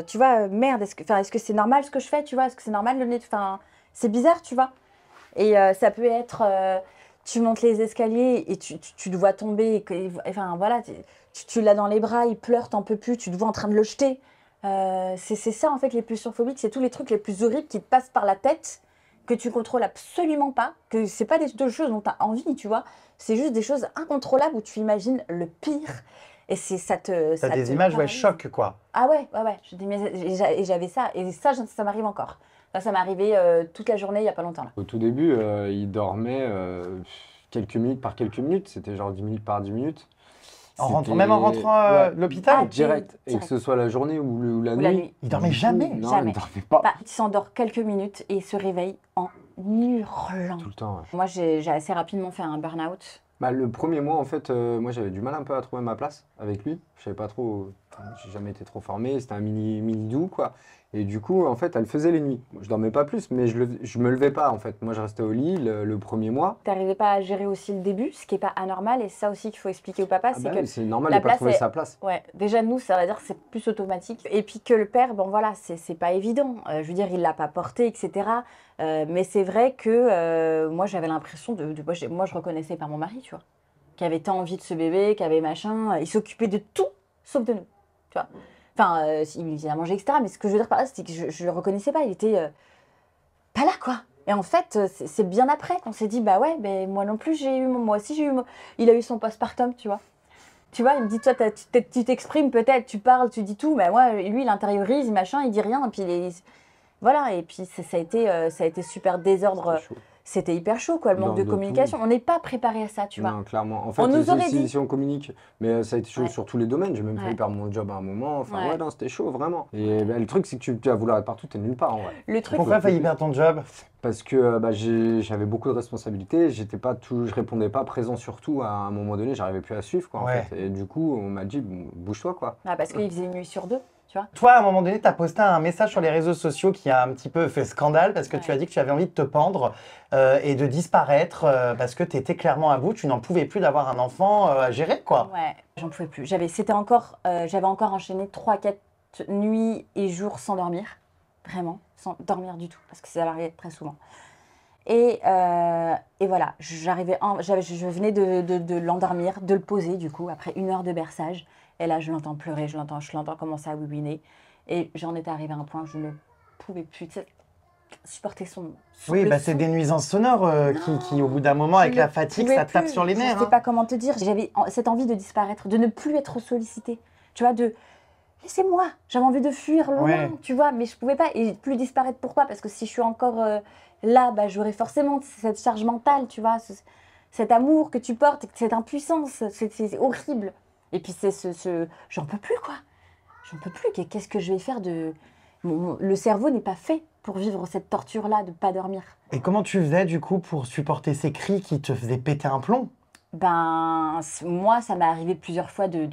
tu vois, merde, est-ce que c'est normal ce que je fais, tu vois? Est-ce que c'est normal de le nettoyer? Enfin, c'est bizarre, tu vois. Et ça peut être, tu montes les escaliers et tu te vois tomber. Enfin, voilà, tu l'as dans les bras, il pleure, t'en peux plus, tu te vois en train de le jeter. C'est ça, en fait, les pulsions phobiques, c'est tous les trucs les plus horribles qui te passent par la tête, que tu contrôles absolument pas, que c'est pas des choses dont tu as envie, tu vois. C'est juste des choses incontrôlables où tu imagines le pire. Et ça T'as te des images, ouais, paralyse. choc, quoi. Ah ouais. Et j'avais ça. Et ça m'arrive encore. Ça m'est arrivé toute la journée, il y a pas longtemps, là. Au tout début, il dormait quelques minutes par quelques minutes. C'était genre 10 minutes par 10 minutes. Même en rentrant Ouais, de l'hôpital. Ah, direct. Et que direct. ce soit la journée ou la Ou nuit. la nuit. Il dormait jamais. Non, Jamais. il dormait pas. Bah, il s'endort quelques minutes et il se réveille en hurlant. Tout le temps, ouais. Moi, j'ai assez rapidement fait un burn-out. Bah, le premier mois, en fait, moi j'avais du mal un peu à trouver ma place avec lui. Je savais pas trop, j'ai jamais été trop formé, c'était un mini doux quoi. Et du coup, en fait, elle faisait les nuits. Je dormais pas plus, mais je me levais pas en fait. Moi, je restais au lit le premier mois. T'arrivais pas à gérer aussi le début, ce qui est pas anormal. Et ça aussi qu'il faut expliquer au papa, Ah c'est bah que oui, c'est normal la de pas place trouver est- sa place. ouais, déjà nous, ça veut dire que c'est plus automatique. Et puis que le père, bon voilà, c'est pas évident. Je veux dire, il l'a pas porté, etc. Mais c'est vrai que moi, j'avais l'impression moi, je reconnaissais par mon mari, tu vois, qui avait tant envie de ce bébé, qui avait machin. Il s'occupait de tout, sauf de nous, tu vois. Enfin, il a mangé, etc. Mais ce que je veux dire par là, c'est que je le reconnaissais pas. Il était pas là, quoi. Et en fait, c'est bien après qu'on s'est dit, bah ouais, ben moi non plus, moi aussi j'ai eu, il a eu son postpartum, tu vois. Tu vois, il me dit, toi, tu t'exprimes peut-être, tu parles, tu dis tout, mais moi, lui, il intériorise, machin, il dit rien, et puis voilà, et puis ça a été super désordre C'était chaud. c'était hyper chaud, quoi, le manque de communication. On n'est pas préparé à ça, tu vois. Non, clairement. En fait, On nous aurait dit. si on communique, mais ça a été chaud Ouais. sur tous les domaines. J'ai même failli Ouais. perdre mon job à un moment. Enfin, Ouais. ouais, non, c'était chaud, vraiment. Et bah, le truc, c'est que tu vas vouloir être partout, t'es nulle part, en vrai. Le truc, Pourquoi failli perdre ton job? Parce que bah, j'avais beaucoup de responsabilités, je répondais pas présent sur tout. À un moment donné, j'arrivais plus à suivre, quoi, en Ouais. fait. Et du coup, on m'a dit, bon, bouge-toi, quoi. parce qu'il faisait une nuit sur deux, tu vois. Toi, à un moment donné, tu as posté un message sur les réseaux sociaux qui a un petit peu fait scandale parce que tu Ouais. as dit que tu avais envie de te pendre et de disparaître parce que tu étais clairement à bout, tu n'en pouvais plus d'avoir un enfant à gérer, quoi. Ouais, j'en pouvais plus. J'avais encore enchaîné 3-4 nuits et jours sans dormir. Vraiment, sans dormir du tout, parce que ça m'arrivait très souvent. Et voilà, je venais de l'endormir, de le poser du coup, après 1 heure de berçage. Et là, je l'entends pleurer, je l'entends commencer à ouiner. Et j'en étais arrivée à un point où je ne pouvais plus supporter son Oui, le bah, c'est son. des nuisances sonores qui, au bout d'un moment, avec Je la ne fatigue, pouvais ça tape plus. sur les Je nerfs. ne sais Hein. pas comment te dire. J'avais cette envie de disparaître, de ne plus être sollicitée. Tu vois, laissez-moi. J'avais envie de fuir loin, Ouais. tu vois, mais je pouvais pas. Et plus disparaître, pourquoi? Parce que si je suis encore là, bah, j'aurais forcément cette charge mentale, tu vois, cet amour que tu portes, cette impuissance, c'est horrible. Et puis j'en peux plus, quoi. J'en peux plus. Qu'est-ce que je vais faire de... Le cerveau n'est pas fait pour vivre cette torture-là de ne pas dormir. Et comment tu faisais, du coup, pour supporter ces cris qui te faisaient péter un plomb? Ben, moi, ça m'est arrivé plusieurs fois de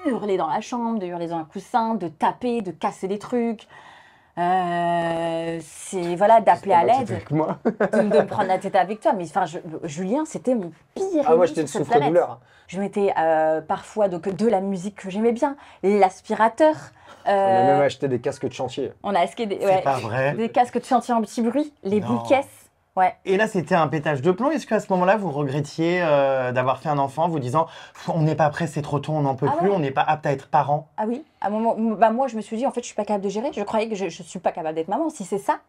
hurler dans la chambre, de hurler dans un coussin, de taper, de casser des trucs. Voilà, d'appeler à l'aide, Avec moi. de me prendre la tête avec toi. Mais enfin, Julien, c'était mon pire Ah, moi, ennemi j'étais le sur cette planète. souffre-douleur. Je mettais parfois de la musique que j'aimais bien, l'aspirateur. On a même acheté des casques de chantier. On a acheté C'est pas vrai. des casques de chantier en petit bruit, les Non. boules caisses. Ouais. Et là, c'était un pétage de plomb. Est-ce qu'à ce moment-là, vous regrettiez d'avoir fait un enfant, vous disant on n'est pas prêt, c'est trop tôt, on n'en peut Ah plus, ouais. on n'est pas apte à être parent? Ah oui, à un moment, bah moi je me suis dit en fait je suis pas capable de gérer. Je croyais que je suis pas capable d'être maman. Si c'est ça,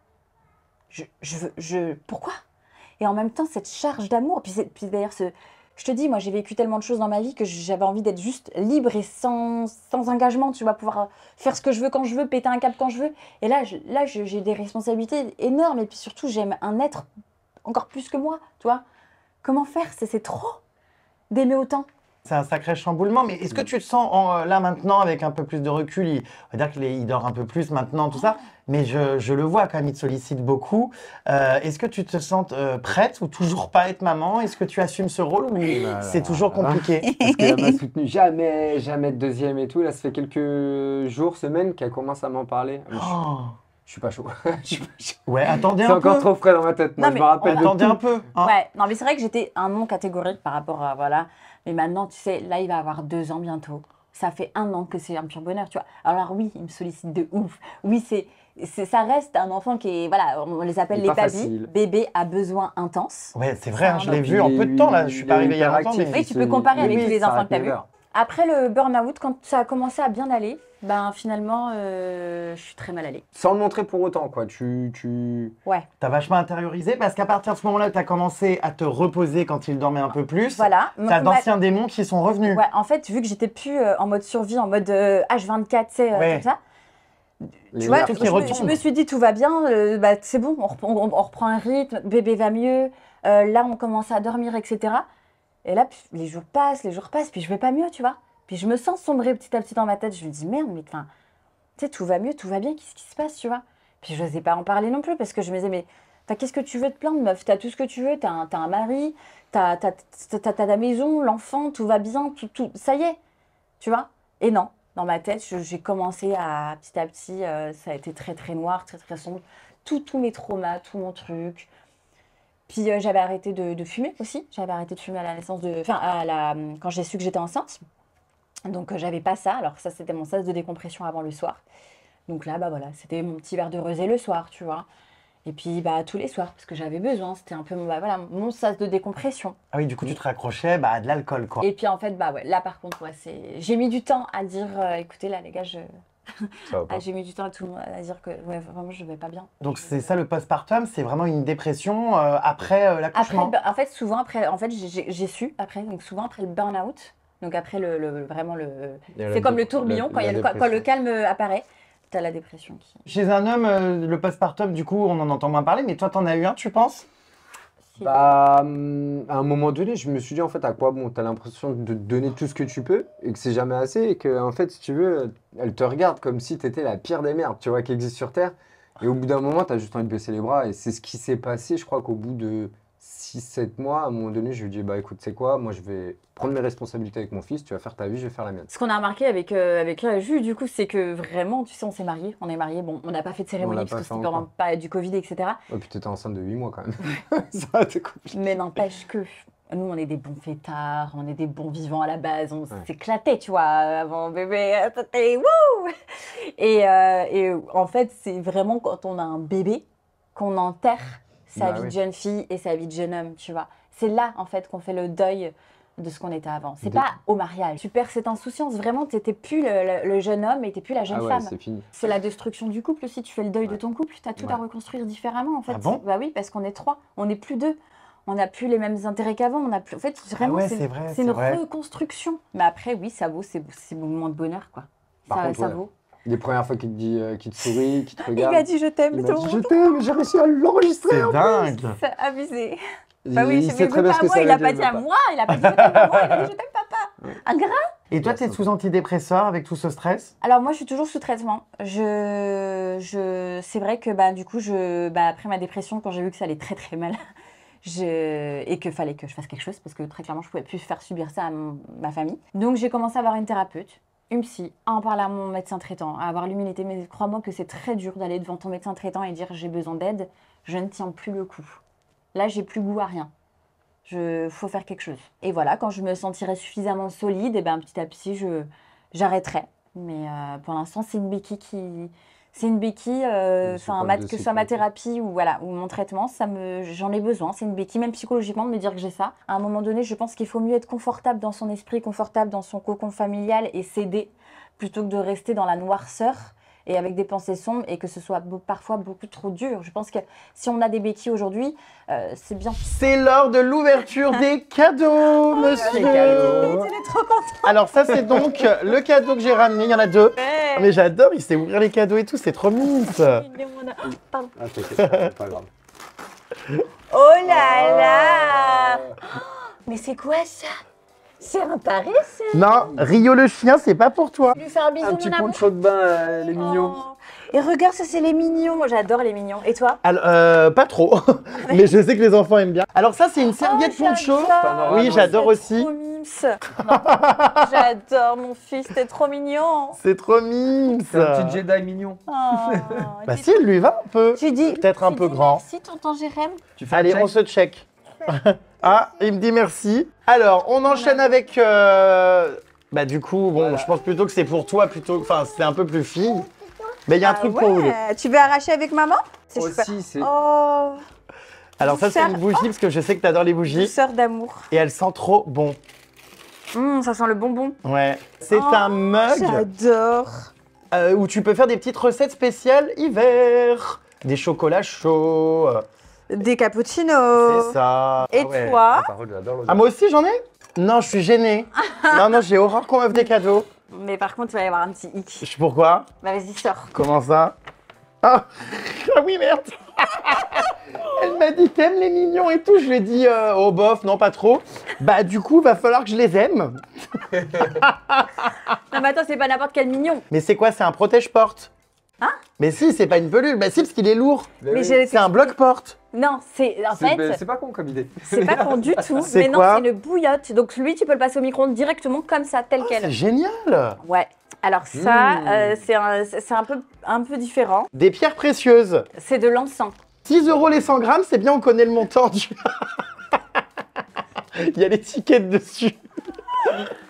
pourquoi? Et en même temps cette charge d'amour. Puis d'ailleurs je te dis, moi j'ai vécu tellement de choses dans ma vie que j'avais envie d'être juste libre et sans engagement. Tu vas pouvoir faire ce que je veux quand je veux, péter un câble quand je veux. Et là j'ai des responsabilités énormes et puis surtout j'aime un être encore plus que moi. Tu vois? Comment faire? C'est trop d'aimer autant. C'est un sacré chamboulement, mais est-ce que tu te sens là maintenant avec un peu plus de recul, on va dire qu'il dort un peu plus maintenant, tout ça, mais je le vois quand même, il te sollicite beaucoup. Est-ce que tu te sens prête ou toujours pas être maman? Est-ce que tu assumes ce rôle ou c'est toujours compliqué? Parce qu'elle m'a soutenu jamais de deuxième et tout. Là, ça fait quelques jours, semaines qu'elle commence à m'en parler. Oh. Je suis pas chaud. Je suis pas chaud. Ouais, attendez C'est un encore peu. trop frais dans ma tête. Moi, Non, je mais me rappelle de Attendez tout. un peu. Hein. Ouais, non, mais c'est vrai que j'étais un non catégorique par rapport à voilà. Mais maintenant, tu sais, là, il va avoir 2 ans bientôt. Ça fait 1 an que c'est un pur bonheur, tu vois. Alors oui, il me sollicite de ouf. Oui, ça reste un enfant qui est, voilà, on les appelle Il est les pas babys. facile. Bébé à besoin intense. Ouais, c'est vrai, hein, je l'ai Donc, vu en peu de temps là. Je suis pas arrivée il y a longtemps, mais Oui, tu peux comparer avec tous les ça enfants arrête que t'as mes vus. heures. Après le burn-out, quand ça a commencé à bien aller, ben finalement, je suis très mal allée. Sans le montrer pour autant, quoi. Ouais, t'as vachement intériorisé parce qu'à partir de ce moment-là, t'as commencé à te reposer quand il dormait un peu plus. voilà. T'as d'anciens démons qui sont revenus. Ouais, en fait, vu que j'étais plus en mode survie, en mode H24, tu sais, Ouais. comme ça. Les Tu vois, nerfs tout qui je retombe. me suis dit tout va bien, bah, c'est bon, on reprend un rythme, bébé va mieux, là on commence à dormir, etc. Et là, les jours passent, puis je vais pas mieux, tu vois. Puis je me sens sombrer petit à petit dans ma tête, je me dis merde, mais enfin, tu sais, tout va mieux, tout va bien, qu'est-ce qui se passe, tu vois. Puis je n'osais pas en parler non plus parce que je me disais, mais qu'est-ce que tu veux te plaindre, meuf? T'as tout ce que tu veux, t'as un mari, t'as ta maison, l'enfant, tout va bien, tout, ça y est, tu vois. Et non. Dans ma tête, j'ai commencé à petit, ça a été très très noir, très très sombre. Tous mes traumas, tout mon truc. Puis j'avais arrêté de fumer aussi. J'avais arrêté de fumer à la naissance quand j'ai su que j'étais enceinte. Donc j'avais pas ça. Alors ça, c'était mon sas de décompression avant le soir. Donc là, bah voilà, c'était mon petit verre de rosé le soir, tu vois. Et puis bah tous les soirs, parce que j'avais besoin. C'était un peu mon sas de décompression. Ah oui, du coup, tu te raccrochais à de l'alcool, quoi. Et puis en fait, bah ouais, là par contre, ouais, j'ai mis du temps à dire, écoutez là les gars, Ça va pas. j'ai mis du temps à tout le monde à dire que ouais, vraiment je vais pas bien. Donc c'est ça le postpartum, c'est vraiment une dépression après Après, l'accouchement. en fait, souvent après, en fait, j'ai su après, donc souvent après le burn-out, donc après vraiment Il y a la c'est comme le dé- tourbillon la quand le dépression. calme apparaît, t'as la dépression qui. Chez un homme, le postpartum, du coup, on en entend moins parler, mais toi, t'en as eu un, tu penses? difficile. Bah, à un moment donné, je me suis dit, en fait, à quoi bon, t'as l'impression de donner tout ce que tu peux et que c'est jamais assez et que, en fait, si tu veux, elle te regarde comme si t'étais la pire des merdes, tu vois, qui existe sur Terre. Et au bout d'un moment, t'as juste envie de baisser les bras et c'est ce qui s'est passé, je crois qu'au bout de 6-7 mois, à un moment donné, je lui ai dit, bah écoute, c'est quoi, moi je vais prendre mes responsabilités avec mon fils, tu vas faire ta vie, je vais faire la mienne. Ce qu'on a remarqué avec la Jules, du coup, c'est que vraiment, tu sais, on s'est mariés. On est mariés. Bon, on n'a pas fait de On cérémonie l'a parce pas que fait c'était pendant encore. pas du Covid, etc. Oh, puis t'étais enceinte de 8 mois quand même. Ça a été compliqué. Mais n'empêche que nous, on est des bons fêtards, on est des bons vivants à la base. On s'éclatait, tu vois, avant bébé. C'était wouh! Et en fait, c'est vraiment quand on a un bébé qu'on enterre sa Bah vie oui. de jeune fille et sa vie de jeune homme, tu vois. C'est là, en fait, qu'on fait le deuil de ce qu'on était avant. C'est Des- pas au mariage. Tu perds cette insouciance. Vraiment, t'étais plus le jeune homme et t'es plus la jeune Ah ouais, femme. c'est fini. C'est la destruction du couple aussi. Tu fais le deuil de Ouais. ton couple. Tu as tout à Ouais. reconstruire différemment, en fait. Ah bon? Bah oui, parce qu'on est 3. On n'est plus 2. On n'a plus les mêmes intérêts qu'avant. On a plus... En fait, vraiment, ouais, c'est c'est vrai, c'est c'est une vrai. reconstruction. Mais après, oui, ça vaut ces moments de bonheur, quoi. Par Ça, contre, ça ouais. vaut. Les premières fois qu'il te dit, qu'il te sourit, qu'il te Il regarde. m'a dit je t'aime. Il m'a dit, je t'aime, j'ai réussi à l'enregistrer. C'est dingue. C'est abusé. Bah oui, Il c'est sait très mais bien pas ce à que moi, ça il veut a dire, pas dit à pas. moi, il a pas dit je t'aime à moi, il a dit je t'aime papa. Ingrat. Et toi, t'es sous antidépresseur avec tout ce stress? Alors moi, je suis toujours sous traitement. C'est vrai que bah, du coup, après ma dépression, quand j'ai vu que ça allait très très mal, et qu'il fallait que je fasse quelque chose, parce que très clairement, je pouvais plus faire subir ça à ma famille. Donc j'ai commencé à avoir une thérapeute, une psy, à en parler à mon médecin traitant, à avoir l'humilité. Mais crois-moi que c'est très dur d'aller devant ton médecin traitant et dire j'ai besoin d'aide, je ne tiens plus le coup. Là, j'ai plus goût à rien. Faut faire quelque chose. Et voilà, quand je me sentirai suffisamment solide, et ben petit à petit, j'arrêterai. Mais pour l'instant, c'est une béquille c'est une béquille, Une enfin, soupape de que ce soit ma sécurité. thérapie ou, voilà, ou mon traitement, j'en ai besoin. C'est une béquille, même psychologiquement, de me dire que j'ai ça. À un moment donné, je pense qu'il faut mieux être confortable dans son esprit, confortable dans son cocon familial et s'aider, plutôt que de rester dans la noirceur et avec des pensées sombres et que ce soit parfois beaucoup trop dur. Je pense que si on a des béquilles aujourd'hui, c'est bien. C'est l'heure de l'ouverture des cadeaux, monsieur. Elle est trop contente. Alors ça, c'est donc le cadeau que j'ai ramené. Il y en a 2. Mais j'adore, il sait ouvrir les cadeaux et tout, c'est trop mignon. Pardon. Ah, t'inquiète, c'est pas grave. Oh là là. Mais c'est quoi ça? C'est un Paris, ça? Non, Rio le chien, c'est pas pour toi. Lui faire un bisou, Un petit mon amour. poncho de bain, les mignons. Oh. Et regarde, ça c'est les mignons. Moi j'adore les mignons. Et toi? Alors, pas trop, mais je sais que les enfants aiment bien. Alors ça, c'est une serviette poncho. T'en Oui, auras j'adore C'est aussi. trop mimes. Non, j'adore mon fils, t'es trop mignon. C'est trop mignon. C'est un petit Jedi mignon. Oh, Bah si, il lui va un peu. tu dis Peut-être un tu peu dis grand. Merci, tonton Jérém. Tu fais Allez, un check on se check. Ah, il me dit merci. Alors, on enchaîne avec... Bah du coup, bon, Voilà. je pense plutôt que c'est pour toi, enfin, c'est un peu plus fille. Mais il y a un truc pour vous. Tu veux arracher avec maman? C'est super. Aussi, c'est. Oh, Alors ça, c'est une bougie, parce que je sais que t'adores les bougies. douceur d'amour. Et elle sent trop bon. Ça sent le bonbon. Ouais. C'est Oh, un mug J'adore. où tu peux faire des petites recettes spéciales hiver. Des chocolats chauds. Des cappuccinos. C'est ça. Et Ah ouais. toi? Par contre, j'adore l'odeur. Ah, moi aussi, j'en ai? Non, je suis gênée. Non, j'ai horreur qu'on m'offre des cadeaux. Mais par contre, il va y avoir un petit hic. Pourquoi? Bah vas-y, sors. Comment ça? Ah, ah oui, merde. Elle m'a dit t'aimes les mignons et tout. Je lui ai dit oh bof, non pas trop. Bah du coup, va falloir que je les aime. Non mais attends, c'est pas n'importe quel mignon. Mais c'est quoi? C'est un protège-porte. Hein? Mais si, c'est pas une pelule. Bah si, parce qu'il est lourd. Mais oui. j'ai- C'est un bloc-porte. Non, en fait, C'est pas con comme idée. c'est pas con du tout. C'est Mais non, quoi? c'est une bouillotte. Donc lui, tu peux le passer au micro-ondes directement comme ça, tel C'est quel. génial. Ouais. Alors ça, c'est un peu différent. Des pierres précieuses. C'est de l'encens. 6 € les 100 grammes, c'est bien, on connaît le montant du... Il y a l'étiquette dessus.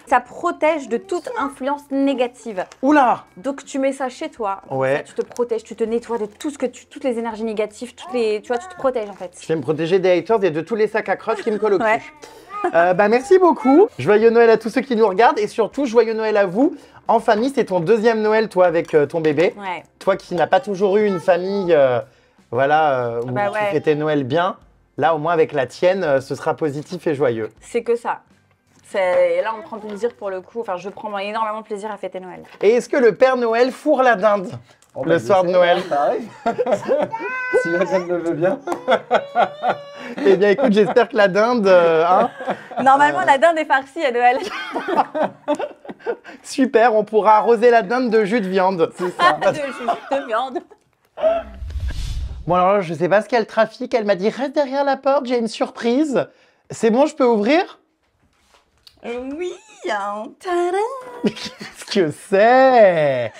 Ça protège de toute influence négative. Oula. Donc tu mets ça chez toi. Ouais. Ça, tu te protèges, tu te nettoies de tout ce que toutes les énergies négatives, tu vois, tu te protèges en fait. Je vais me protéger des haters et de tous les sacs à crosse qui me collent au cul. Ouais. Bah merci beaucoup. Joyeux Noël à tous ceux qui nous regardent et surtout joyeux Noël à vous. En famille, c'est ton deuxième Noël, toi, avec ton bébé. Ouais. Toi qui n'as pas toujours eu une famille, où Bah tu ouais. fêtais Noël bien. Là, au moins avec la tienne, ce sera positif et joyeux. C'est que ça. Et là, on prend plaisir pour le coup. Enfin, je prends énormément plaisir à fêter Noël. Et est-ce que le Père Noël fourre la dinde Oh, le soir de Noël? Ça arrive. Si la dame le veut bien. Eh bien, écoute, j'espère que la dinde, hein, Normalement, la dinde est farcie à Noël. super, on pourra arroser la dinde de jus de viande. de jus de viande. Bon, alors là, je sais pas ce qu'elle trafique. Elle m'a dit, reste derrière la porte, j'ai une surprise. C'est bon, je peux ouvrir? Oui, hein. Tadam. Qu'est-ce que c'est?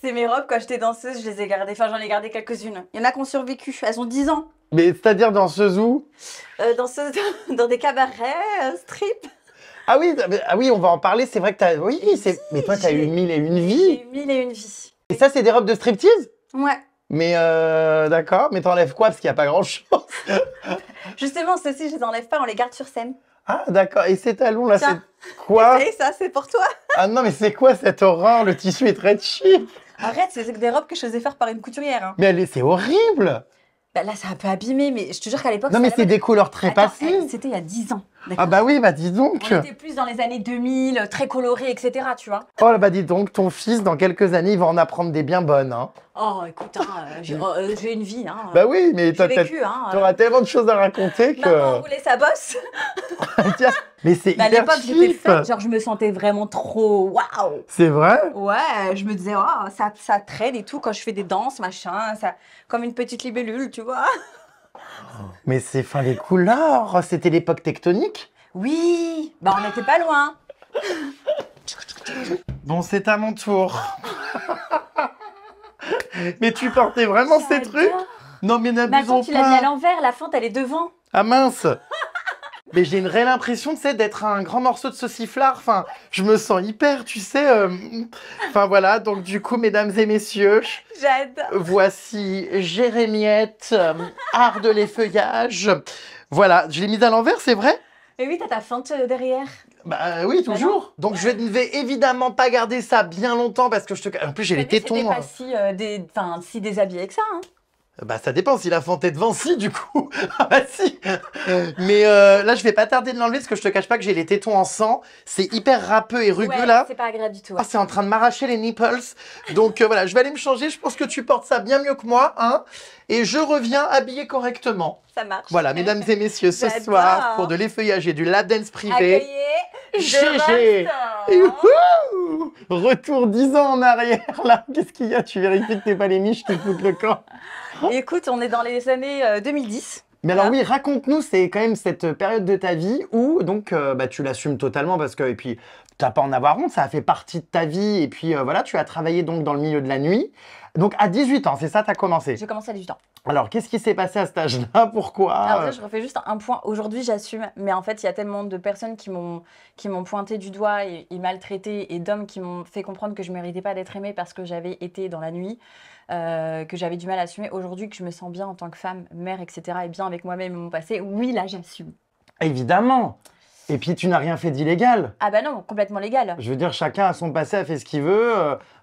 C'est mes robes, quand j'étais danseuse, je les ai gardées. Enfin, j'en ai gardé quelques-unes. Il y en a qui ont survécu. Elles ont 10 ans. Mais c'est-à-dire dans ce zoo? Danseuse dans des cabarets, strip. Ah oui, on va en parler. C'est vrai que t'as. Oui, c'est. Mais toi, t'as eu j'ai- 1001 J'ai vies. eu 1001 vies. Et ça, c'est des robes de striptease? Ouais. Mais d'accord. Mais t'enlèves quoi? Parce qu'il n'y a pas grand-chose. Justement, ceux-ci, je les enlève pas, on les garde sur scène. Ah, d'accord. Et ces talons là, Tiens. c'est quoi? Et ça, c'est pour toi. Ah non, mais c'est quoi cette horreur? Le tissu est très cheap. Arrête, c'est des robes que je faisais faire par une couturière. Hein. Mais c'est horrible. Bah là, c'est un peu abîmé, mais je te jure qu'à l'époque. Non, mais ça c'est allait des couleurs très pas. Attends, passées. c'était il y a 10 ans. Ah D'accord. bah oui, bah dis donc. On était plus dans les années 2000, très colorés, etc. Tu vois. Oh là bah dis donc, ton fils, dans quelques années, il va en apprendre des bien bonnes. Hein. Oh, écoute, hein, j'ai une vie. Hein. Bah oui, mais J'ai vécu. Hein, t'auras tellement de choses à raconter que... Maman roulait sa bosse. Tiens, mais c'est Mais à hyper l'époque, j'étais cheap. faite. Genre, je me sentais vraiment trop. Waouh! C'est vrai? Ouais, je me disais, oh, ça traîne et tout quand je fais des danses, machin. Ça, comme une petite libellule, tu vois. Mais c'est fin les couleurs, c'était l'époque tectonique. Oui, bah on n'était pas loin. Bon, c'est à mon tour. Mais tu portais vraiment ces J'adore. trucs? Non mais Mais n'abusons attends, tu l'as mis à pas. l'envers, la fente elle est devant. Ah mince. Mais j'ai une réelle impression, tu sais, d'être un grand morceau de sauciflard. Enfin, je me sens hyper, tu sais. Enfin voilà, donc du coup, mesdames et messieurs, J'adore. voici Jérémiette, art de l'effeuillage. Voilà, je l'ai mise à l'envers, c'est vrai? Mais oui, t'as ta fente derrière. Bah oui, toujours. Donc je ne vais évidemment pas garder ça bien longtemps parce que je te... En plus, j'ai les T'as vu, tétons. c'était pas si déshabillé avec ça. Hein. Bah ça dépend, si la fente est devant, si du coup. Ah bah si. Mais là, je vais pas tarder de l'enlever parce que je te cache pas que j'ai les tétons en sang. C'est hyper râpeux et rugueux Ouais, là. c'est pas agréable du tout. Ah, Ouais. c'est en train de m'arracher les nipples. Donc voilà, je vais aller me changer. Je pense que tu portes ça bien mieux que moi, hein. Et je reviens habillée correctement. Ça marche. Voilà, mesdames et messieurs, ce J'adore. soir, pour de l'effeuillage et du lap dance privé. Accueillez GG. Et wouhou, retour 10 ans en arrière, là. Qu'est-ce qu'il y a? Tu vérifies que t'es pas les miches qui foutent le camp. Écoute, on est dans les années 2010. Mais alors Voilà. oui, raconte-nous, c'est quand même cette période de ta vie où donc bah, tu l'assumes totalement parce que, et puis t'as pas à en avoir honte, ça a fait partie de ta vie et puis voilà, tu as travaillé donc dans le milieu de la nuit. Donc à 18 ans, c'est ça, t'as commencé. J'ai commencé à 18 ans. Alors qu'est-ce qui s'est passé à cet âge-là? Pourquoi? Alors déjà, je refais juste un point. Aujourd'hui, j'assume, mais en fait, il y a tellement de personnes qui m'ont pointé du doigt et maltraité, et d'hommes qui m'ont fait comprendre que je méritais pas d'être aimée parce que j'avais été dans la nuit, que j'avais du mal à assumer. Aujourd'hui, que je me sens bien en tant que femme, mère, etc., et bien avec moi-même et mon passé, oui, là, j'assume. Évidemment. Et puis tu n'as rien fait d'illégal. Ah bah non, complètement légal. Je veux dire, chacun a son passé, a fait ce qu'il veut.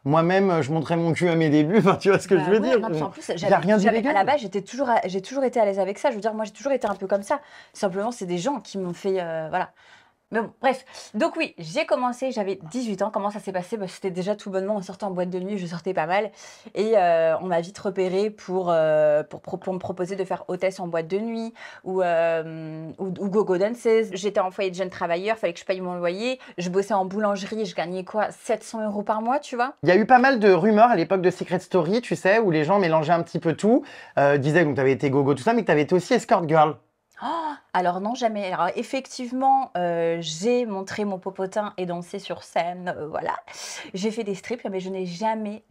Moi-même, je montrais mon cul à mes débuts. Enfin, tu vois ce que Bah je veux ouais, dire? non, puis en plus, Il n'y a rien d'illégal. à la base, j'ai toujours été à l'aise avec ça. Je veux dire, moi, j'ai toujours été un peu comme ça. Simplement, c'est des gens qui m'ont fait, voilà. Mais bon, bref. Donc oui, j'ai commencé, j'avais 18 ans. Comment ça s'est passé? Bah, c'était déjà tout bonnement en sortant en boîte de nuit, je sortais pas mal. Et on m'a vite repérée pour me proposer de faire hôtesse en boîte de nuit ou go-go dances. J'étais en foyer de jeunes travailleurs, fallait que je paye mon loyer. Je bossais en boulangerie, je gagnais quoi? 700 € par mois, tu vois? Il y a eu pas mal de rumeurs à l'époque de Secret Story, tu sais, où les gens mélangeaient un petit peu tout. Disaient que tu avais été gogo, tout ça, mais que tu avais été aussi escort girl. Oh, alors non, jamais. Alors effectivement, j'ai montré mon popotin et dansé sur scène, voilà. J'ai fait des strips, mais je n'ai jamais,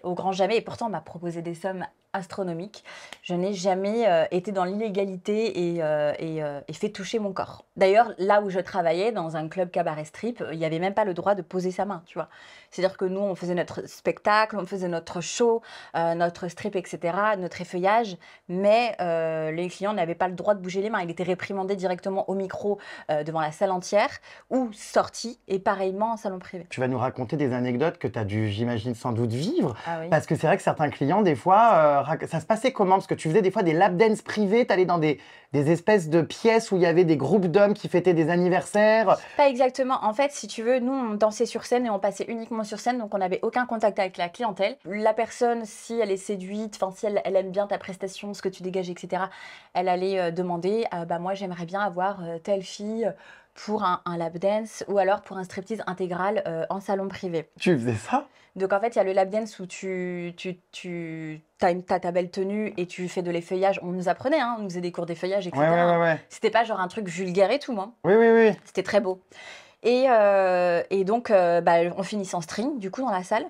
au grand jamais, et pourtant on m'a proposé des sommes astronomiques, je n'ai jamais été dans l'illégalité et fait toucher mon corps. D'ailleurs, là où je travaillais, dans un club cabaret strip, il n'y avait même pas le droit de poser sa main, tu vois. C'est-à-dire que nous, on faisait notre spectacle, on faisait notre show, notre strip, etc., notre effeuillage, mais les clients n'avaient pas le droit de bouger les mains. Il était réprimandé directement au micro devant la salle entière ou sorti, et pareillement en salon privé. Tu vas nous raconter des anecdotes que tu as dû, j'imagine, sans doute vivre. Ah oui. Parce que c'est vrai que certains clients, des fois, ça se passait comment? Parce que tu faisais des fois des lap dance privés, t'allais dans des espèces de pièces où il y avait des groupes d'hommes qui fêtaient des anniversaires. Pas exactement. En fait, si tu veux, nous, on dansait sur scène et on passait uniquement sur scène, donc on n'avait aucun contact avec la clientèle. La personne, si elle est séduite, enfin, si elle aime bien ta prestation, ce que tu dégages, etc., elle allait demander, bah moi, j'aimerais bien avoir telle fille pour un lap dance ou alors pour un striptease intégral en salon privé. Tu faisais ça? Donc en fait, il y a le lap dance où t'as ta belle tenue et tu fais de l'effeuillage. On nous apprenait, hein, on nous faisait des cours d'effeuillage, etc. Ouais. C'était pas genre un truc vulgaire et tout, hein. Oui. C'était très beau. Et donc, on finissait en string, du coup, dans la salle.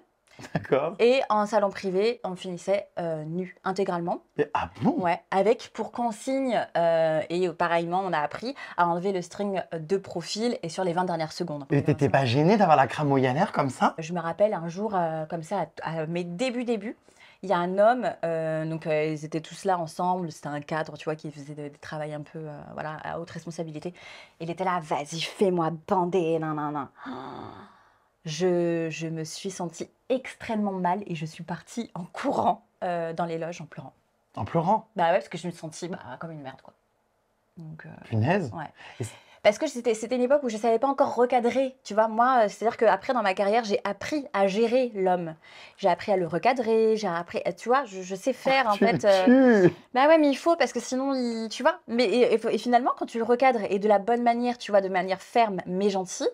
D'accord. Et en salon privé, on finissait nu, intégralement. Ah bon? Ouais, avec pour consigne, et pareillement, on a appris à enlever le string de profil et sur les 20 dernières secondes. Et t'étais pas gênée d'avoir la cramoyée à l'air comme ça? Je me rappelle un jour, comme ça, à mes débuts, il y a un homme, ils étaient tous là ensemble, c'était un cadre, tu vois, qui faisait des travails un peu, voilà, à haute responsabilité. Il était là, vas-y, fais-moi bander, nan. Je me suis sentie extrêmement mal et je suis partie en courant dans les loges en pleurant. En pleurant? Bah ouais, parce que je me suis sentie comme une merde, quoi. Donc, Punaise. ouais. Parce que c'était une époque où je ne savais pas encore recadrer, tu vois. Moi, c'est-à-dire qu'après, dans ma carrière, j'ai appris à gérer l'homme. J'ai appris à le recadrer, j'ai appris, tu vois, je sais faire, en fait. Bah ouais, mais il faut, parce que sinon, tu vois. Et finalement, quand tu le recadres, et de la bonne manière, tu vois, de manière ferme, mais gentille,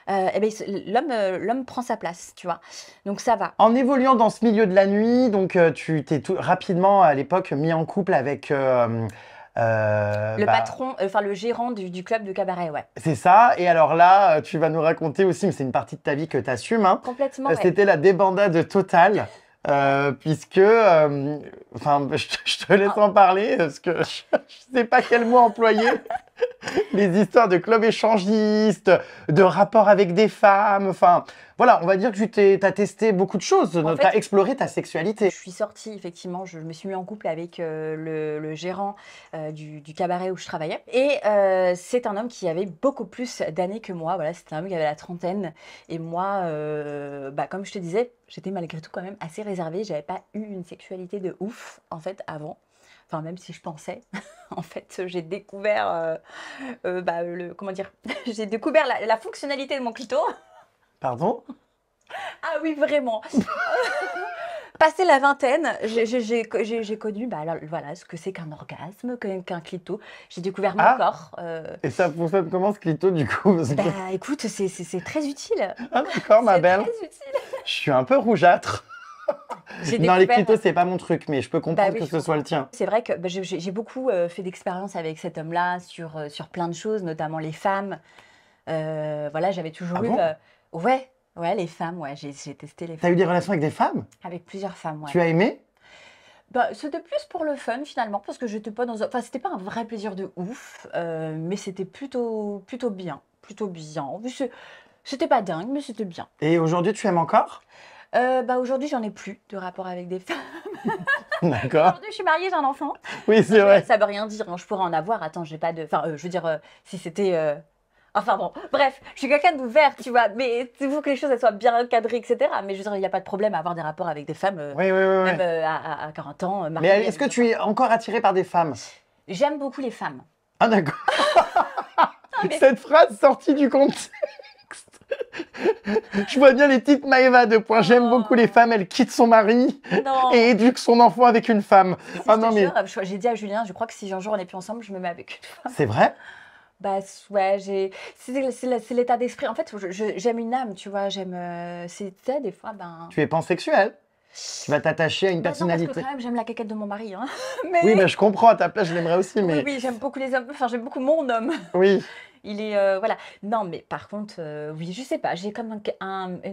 l'homme prend sa place, tu vois. Donc ça va. En évoluant dans ce milieu de la nuit, donc tu t'es rapidement à l'époque mis en couple avec le patron, enfin le gérant du club de cabaret, ouais. C'est ça. Et alors là, tu vas nous raconter aussi, mais c'est une partie de ta vie que tu assumes. Hein. Complètement. Ouais. C'était la débandade totale. Puisque, je te laisse en parler parce que je sais pas quel mot employer. Les histoires de club échangiste, de rapports avec des femmes, enfin, voilà, on va dire que tu as testé beaucoup de choses, tu as exploré ta sexualité. Je suis sortie, effectivement, je me suis mis en couple avec le gérant du cabaret où je travaillais. Et c'est un homme qui avait beaucoup plus d'années que moi, voilà, c'était un homme qui avait la trentaine. Et moi, comme je te disais, j'étais malgré tout quand même assez réservée, j'avais pas eu une sexualité de ouf, en fait, avant. Enfin, même si je pensais, en fait, j'ai découvert, comment dire, j'ai découvert la fonctionnalité de mon clito. Pardon? Ah oui, vraiment. Passé la vingtaine, j'ai connu, voilà, ce que c'est qu'un orgasme, qu'un clito. J'ai découvert mon corps. Et ça fonctionne comment ce clito du coup? Écoute, c'est très utile. Ah d'accord, ma belle. C'est très utile. Je suis un peu rougeâtre. Non, les clitos, c'est pas mon truc, mais je peux comprendre que ce soit le tien. C'est vrai que j'ai beaucoup fait d'expérience avec cet homme-là sur plein de choses, notamment les femmes. Voilà, j'avais toujours eu... Ouais, les femmes, ouais, j'ai testé les femmes. T'as eu des relations avec des femmes? Avec plusieurs femmes, ouais. Tu as aimé? C'était plus pour le fun finalement, parce que j'étais pas dans... Enfin, c'était pas un vrai plaisir de ouf, mais c'était plutôt bien. C'était pas dingue, mais c'était bien. Et aujourd'hui, tu aimes encore? Aujourd'hui, j'en ai plus de rapport avec des femmes. D'accord. Aujourd'hui, je suis mariée, j'ai un enfant. Oui, c'est vrai. Ça veut rien dire, hein. Je pourrais en avoir. Attends, j'ai pas de... Enfin, je veux dire, si c'était... Enfin bon, bref, je suis quelqu'un d'ouvert, tu vois, mais il faut que les choses elles soient bien cadrées, etc. Mais je veux dire, il n'y a pas de problème à avoir des rapports avec des femmes, même à 40 ans. Mais est-ce que tu es encore attirée par des femmes? J'aime beaucoup les femmes. Ah d'accord. Cette phrase sortie du contexte. Je vois bien les petites Maëva de point. J'aime beaucoup les femmes, elle quitte son mari et éduque son enfant avec une femme. J'ai dit à Julien, je crois que si un jour on n'est plus ensemble, je me mets avec une femme. C'est vrai? Ouais, c'est l'état d'esprit. En fait, j'aime une âme, tu vois. Des fois, Tu es pansexuel. Tu vas t'attacher à une personnalité. Non, parce que quand même, j'aime la caquette de mon mari. Hein. Oui, mais je comprends. À ta place, je l'aimerais aussi. Mais... Oui, j'aime beaucoup les hommes. Enfin, j'aime beaucoup mon homme. Oui. Il est voilà. Non, mais par contre, oui, je sais pas. J'ai comme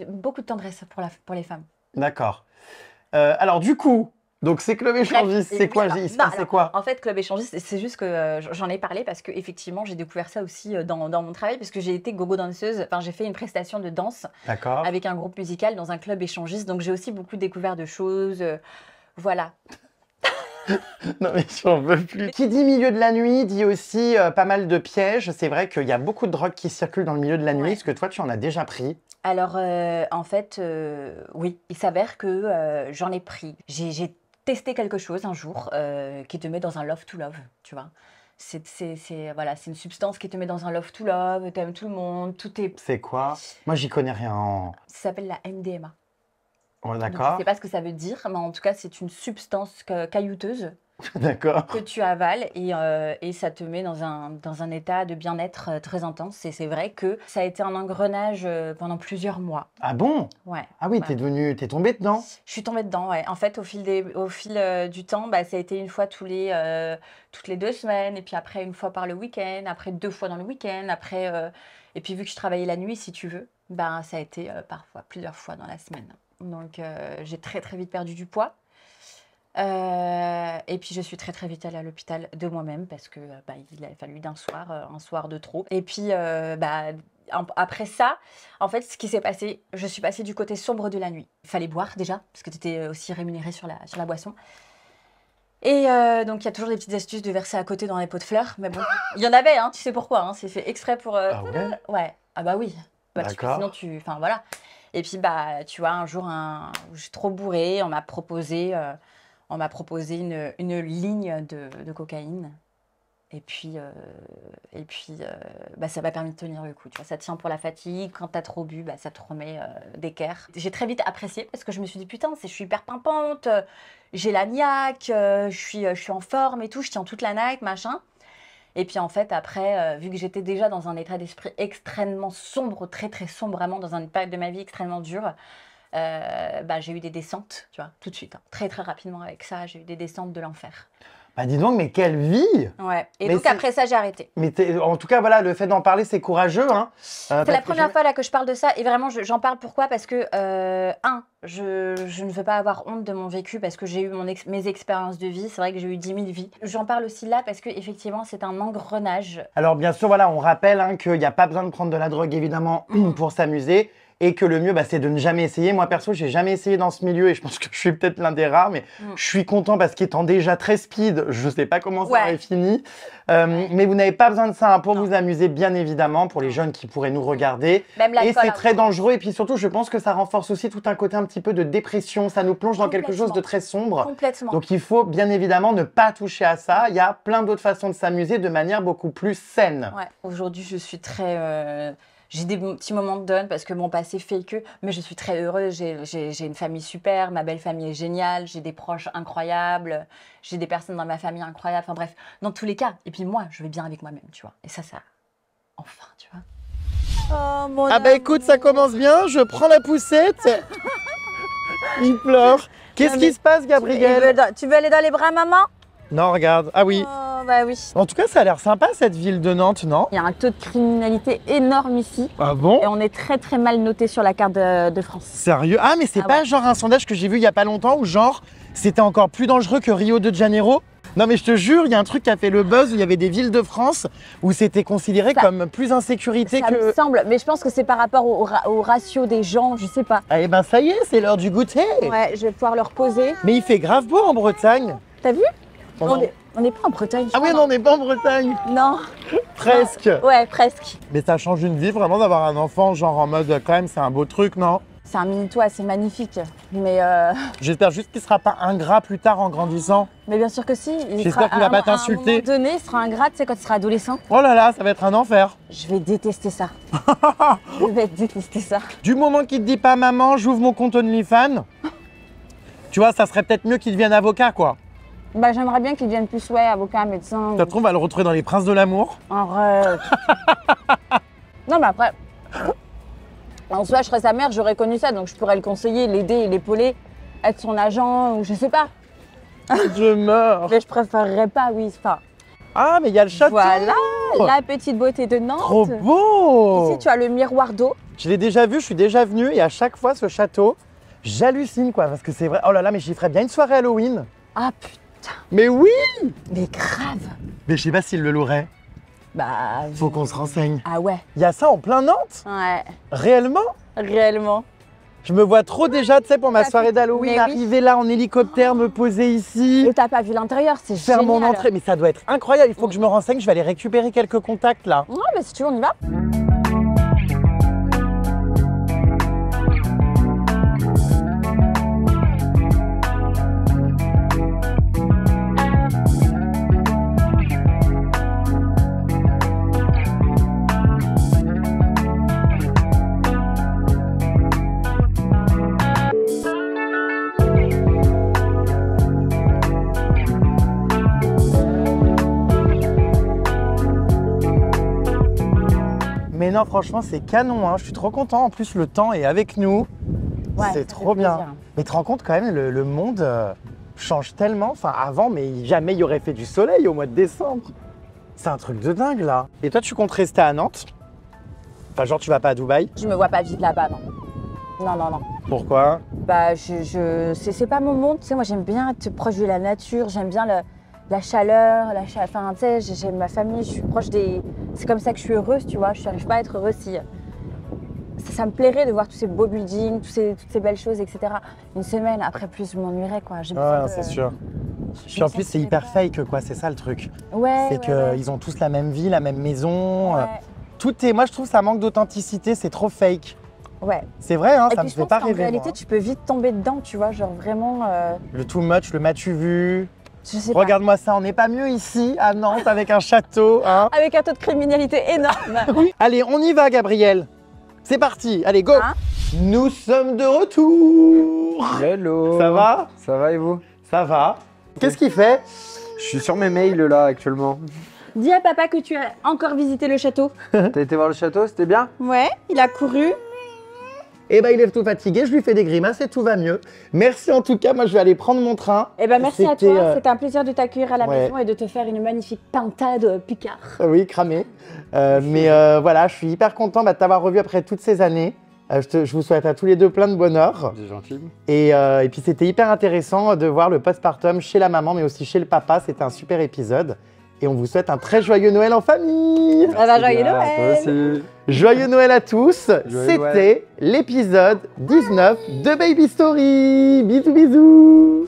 beaucoup de tendresse pour les femmes. D'accord. Alors du coup. Donc c'est club échangiste, c'est quoi? Il se passait quoi? En fait, club échangiste, c'est juste que j'en ai parlé parce que effectivement, j'ai découvert ça aussi dans mon travail parce que j'ai été gogo danseuse. Enfin, j'ai fait une prestation de danse avec un groupe musical dans un club échangiste. Donc j'ai aussi beaucoup découvert de choses. Voilà. Non mais j'en veux plus. Qui dit milieu de la nuit dit aussi pas mal de pièges. C'est vrai qu'il y a beaucoup de drogues qui circulent dans le milieu de la nuit. Est-ce que toi, tu en as déjà pris? Alors, en fait, oui, il s'avère que j'en ai pris. J'ai tester quelque chose un jour qui te met dans un love to love, tu vois. Voilà, c'est une substance qui te met dans un love to love, t'aimes tout le monde, tout est... C'est quoi? Moi, j'y connais rien en... Ça s'appelle la MDMA. Oh, Donc, je d'accord. ne sais pas ce que ça veut dire, mais en tout cas, c'est une substance caillouteuse D'accord. que tu avales et ça te met dans un état de bien-être très intense. Et c'est vrai que ça a été un engrenage pendant plusieurs mois. Ah bon? Ouais. Ah oui, Ouais. t'es tombée dedans? Je suis tombée dedans, ouais. En fait, au fil du temps, bah, ça a été une fois toutes les 2 semaines, et puis après une fois par le week-end, après 2 fois dans le week-end, après... Et puis vu que je travaillais la nuit, si tu veux, bah, ça a été parfois plusieurs fois dans la semaine. Donc j'ai très très vite perdu du poids. Et puis je suis très très vite allée à l'hôpital de moi-même parce que bah, il a fallu un soir de trop. Et puis bah, après ça, en fait, ce qui s'est passé, je suis passée du côté sombre de la nuit. Il fallait boire déjà parce que tu étais aussi rémunérée sur la boisson. Et donc il y a toujours des petites astuces de verser à côté dans les pots de fleurs, mais bon, il y en avait, hein, tu sais pourquoi, hein, c'est fait exprès pour. Ah ouais? Ouais, ah bah oui. Bah, D'accord. sinon enfin voilà. Et puis bah tu vois, un jour, je suis trop bourrée, on m'a proposé une ligne de cocaïne. Et puis bah, ça m'a permis de tenir le coup. Tu vois, ça tient pour la fatigue. Quand t'as trop bu, bah, ça te remet d'équerre. J'ai très vite apprécié parce que je me suis dit, putain, je suis hyper pimpante, j'ai la niaque, je suis en forme et tout, je tiens toute la niaque, machin. Et puis en fait, après, vu que j'étais déjà dans un état d'esprit extrêmement sombre, très très sombre, vraiment dans une période de ma vie extrêmement dure, bah, j'ai eu des descentes, tu vois, tout de suite. Hein. Très très rapidement avec ça, j'ai eu des descentes de l'enfer. Bah dis donc, mais quelle vie! Ouais. Et Mais donc c'est- après ça, j'ai arrêté. Mais en tout cas, voilà, le fait d'en parler, c'est courageux. Hein, C'est la première fois là que je parle de ça et vraiment j'en parle pourquoi? Parce que je ne veux pas avoir honte de mon vécu parce que j'ai eu mes expériences de vie. C'est vrai que j'ai eu 10 000 vies. J'en parle aussi là parce que effectivement c'est un engrenage. Alors bien sûr, voilà, on rappelle hein, qu'il n'y a pas besoin de prendre de la drogue, évidemment, pour s'amuser. Et que le mieux, bah, c'est de ne jamais essayer. Moi, perso, j'ai jamais essayé dans ce milieu et je pense que je suis peut-être l'un des rares, mais je suis content parce qu'étant déjà très speed, je sais pas comment ça aurait fini. Mais vous n'avez pas besoin de ça hein, pour vous amuser, bien évidemment, pour les jeunes qui pourraient nous regarder. Même Et c'est hein. très dangereux. Et puis surtout, je pense que ça renforce aussi tout un côté un petit peu de dépression. Ça nous plonge dans quelque chose de très sombre. Complètement. Donc il faut bien évidemment ne pas toucher à ça. Il y a plein d'autres façons de s'amuser de manière beaucoup plus saine. Ouais. Aujourd'hui, je suis très... J'ai des petits moments de down parce que mon passé fait que, mais je suis très heureuse. J'ai une famille super, ma belle famille est géniale, j'ai des proches incroyables, j'ai des personnes dans ma famille incroyables. Enfin bref, dans tous les cas. Et puis moi, je vais bien avec moi-même, tu vois. Et ça, enfin, tu vois. Oh mon Ah bah écoute, ça commence bien. Je prends la poussette. Il pleure. Qu'est-ce qui se passe, Gabrielle? Tu veux aller dans les bras, maman? Non, regarde. Ah oui. Oh, bah oui. En tout cas, ça a l'air sympa cette ville de Nantes, non? Il y a un taux de criminalité énorme ici. Ah bon? Et on est très très mal noté sur la carte de France. Sérieux? Ah mais c'est pas genre un sondage que j'ai vu il y a pas longtemps où genre c'était encore plus dangereux que Rio de Janeiro? Non mais je te jure, il y a un truc qui a fait le buzz où il y avait des villes de France où c'était considéré comme plus insécurité Ça que... me semble, mais je pense que c'est par rapport au ratio des gens, je sais pas. Ah et ben ça y est, c'est l'heure du goûter. Ouais, je vais pouvoir leur poser. Mais il fait grave beau en Bretagne. T'as vu? On On n'est pas en Bretagne. Ah oui, non, on n'est pas en Bretagne. Non. Presque. Ouais, presque. Mais ça change une vie vraiment d'avoir un enfant genre en mode quand même c'est un beau truc, non? C'est un mini-toit, c'est magnifique. Mais J'espère juste qu'il sera pas ingrat plus tard en grandissant. bien sûr que si. J'espère qu'il va pas t'insulter. À un moment donné, il sera ingrat, tu sais, quand il sera adolescent. Oh là là, ça va être un enfer. Je vais détester ça. Je vais détester ça. Du moment qu'il te dit pas maman, j'ouvre mon compte OnlyFans, tu vois, ça serait peut-être mieux qu'il devienne avocat, quoi. Bah, j'aimerais bien qu'il devienne plus, avocat, médecin. Ça se trouve, on va le retrouver dans les Princes de l'amour. Arrête. Non, mais après, en soi, je serais sa mère, j'aurais connu ça, donc je pourrais le conseiller, l'aider, l'épauler, être son agent, ou je sais pas. Je meurs. Mais je préférerais pas, oui. Enfin, Ah, mais il y a le château. voilà, la petite beauté de Nantes. Trop beau. Ici, tu as le miroir d'eau. Je l'ai déjà vu, je suis déjà venu et à chaque fois, ce château, j'hallucine, quoi, parce que c'est vrai. Oh là là, mais j'y ferais bien une soirée Halloween. Ah putain, Mais oui. mais grave. Mais je sais pas s'il le louerait. Bah, Faut qu'on se renseigne. ah ouais, Il y a ça en plein Nantes? ouais, Réellement? réellement. Je me vois trop déjà, tu sais, pour ma soirée d'Halloween, Mais oui. arriver là en hélicoptère, me poser ici, Et t'as pas vu l'intérieur, c'est faire génial. mon entrée. Mais ça doit être incroyable. Il faut que je me renseigne. Je vais aller récupérer quelques contacts là. Ouais, bah si tu veux, on y va. Mais non, franchement, c'est canon, hein. Je suis trop content. En plus, le temps est avec nous. Ouais, ça c'est fait trop bien. plaisir. Mais tu te rends compte quand même, le monde change tellement. Enfin, avant, mais jamais il y aurait fait du soleil au mois de décembre. C'est un truc de dingue, là. Et toi, tu comptes rester à Nantes? Enfin, genre, tu vas pas à Dubaï? Je me vois pas vivre là-bas, non. Non, non, non. Pourquoi? Bah, c'est pas mon monde, tu sais, moi j'aime bien être proche de la nature, j'aime bien la chaleur, enfin, tu sais, j'aime ma famille, je suis proche des... C'est comme ça que je suis heureuse, tu vois, je n'arrive pas à être heureuse si... Ça me plairait de voir tous ces beaux buildings, toutes ces belles choses, etc. Une semaine, après plus, je m'ennuierais, quoi. J'ai besoin Ouais, de- c'est sûr. je Puis en me plus, c'est sentirais hyper pas. fake, quoi. C'est ça le truc. Ouais, C'est ouais, qu'ils ont tous la même vie, la même maison. ouais. Tout est... Moi, je trouve que ça manque d'authenticité. C'est trop fake. Ouais. C'est vrai, hein, Et ça puis me je fait pense pas qu'en rêver. réalité, moi. tu peux vite tomber dedans, tu vois, genre vraiment... Le too much, le m'as-tu vu? je sais Regarde-moi ça, on n'est pas mieux ici, à Nantes, avec un château, hein? pas. Avec un taux de criminalité énorme. Allez, on y va, Gabriel. C'est parti, allez, go. Hein? Nous sommes de retour. Hello. Ça va? Ça va et vous? Ça va. Qu'est-ce qu'il fait? Je suis sur mes mails là actuellement. Dis à papa que tu as encore visité le château. T'as été voir le château, c'était bien? Ouais, il a couru. Eh ben, il est tout fatigué, je lui fais des grimaces et tout va mieux. Merci en tout cas, moi je vais aller prendre mon train. Eh ben merci à C'était, toi, c'était un plaisir de t'accueillir à la ouais. maison et de te faire une magnifique pintade Picard. Oui, cramé. Mais voilà, je suis hyper content de t'avoir revu après toutes ces années. Je vous souhaite à tous les deux plein de bonheur. C'est gentil. Et puis c'était hyper intéressant de voir le postpartum chez la maman, mais aussi chez le papa. C'était un super épisode. Et on vous souhaite un très joyeux Noël en famille. Ah bah, joyeux Toi Noël. aussi. Joyeux Noël à tous. Joyeux Noël. C'était l'épisode 19 de Baby Story. Bisous bisous.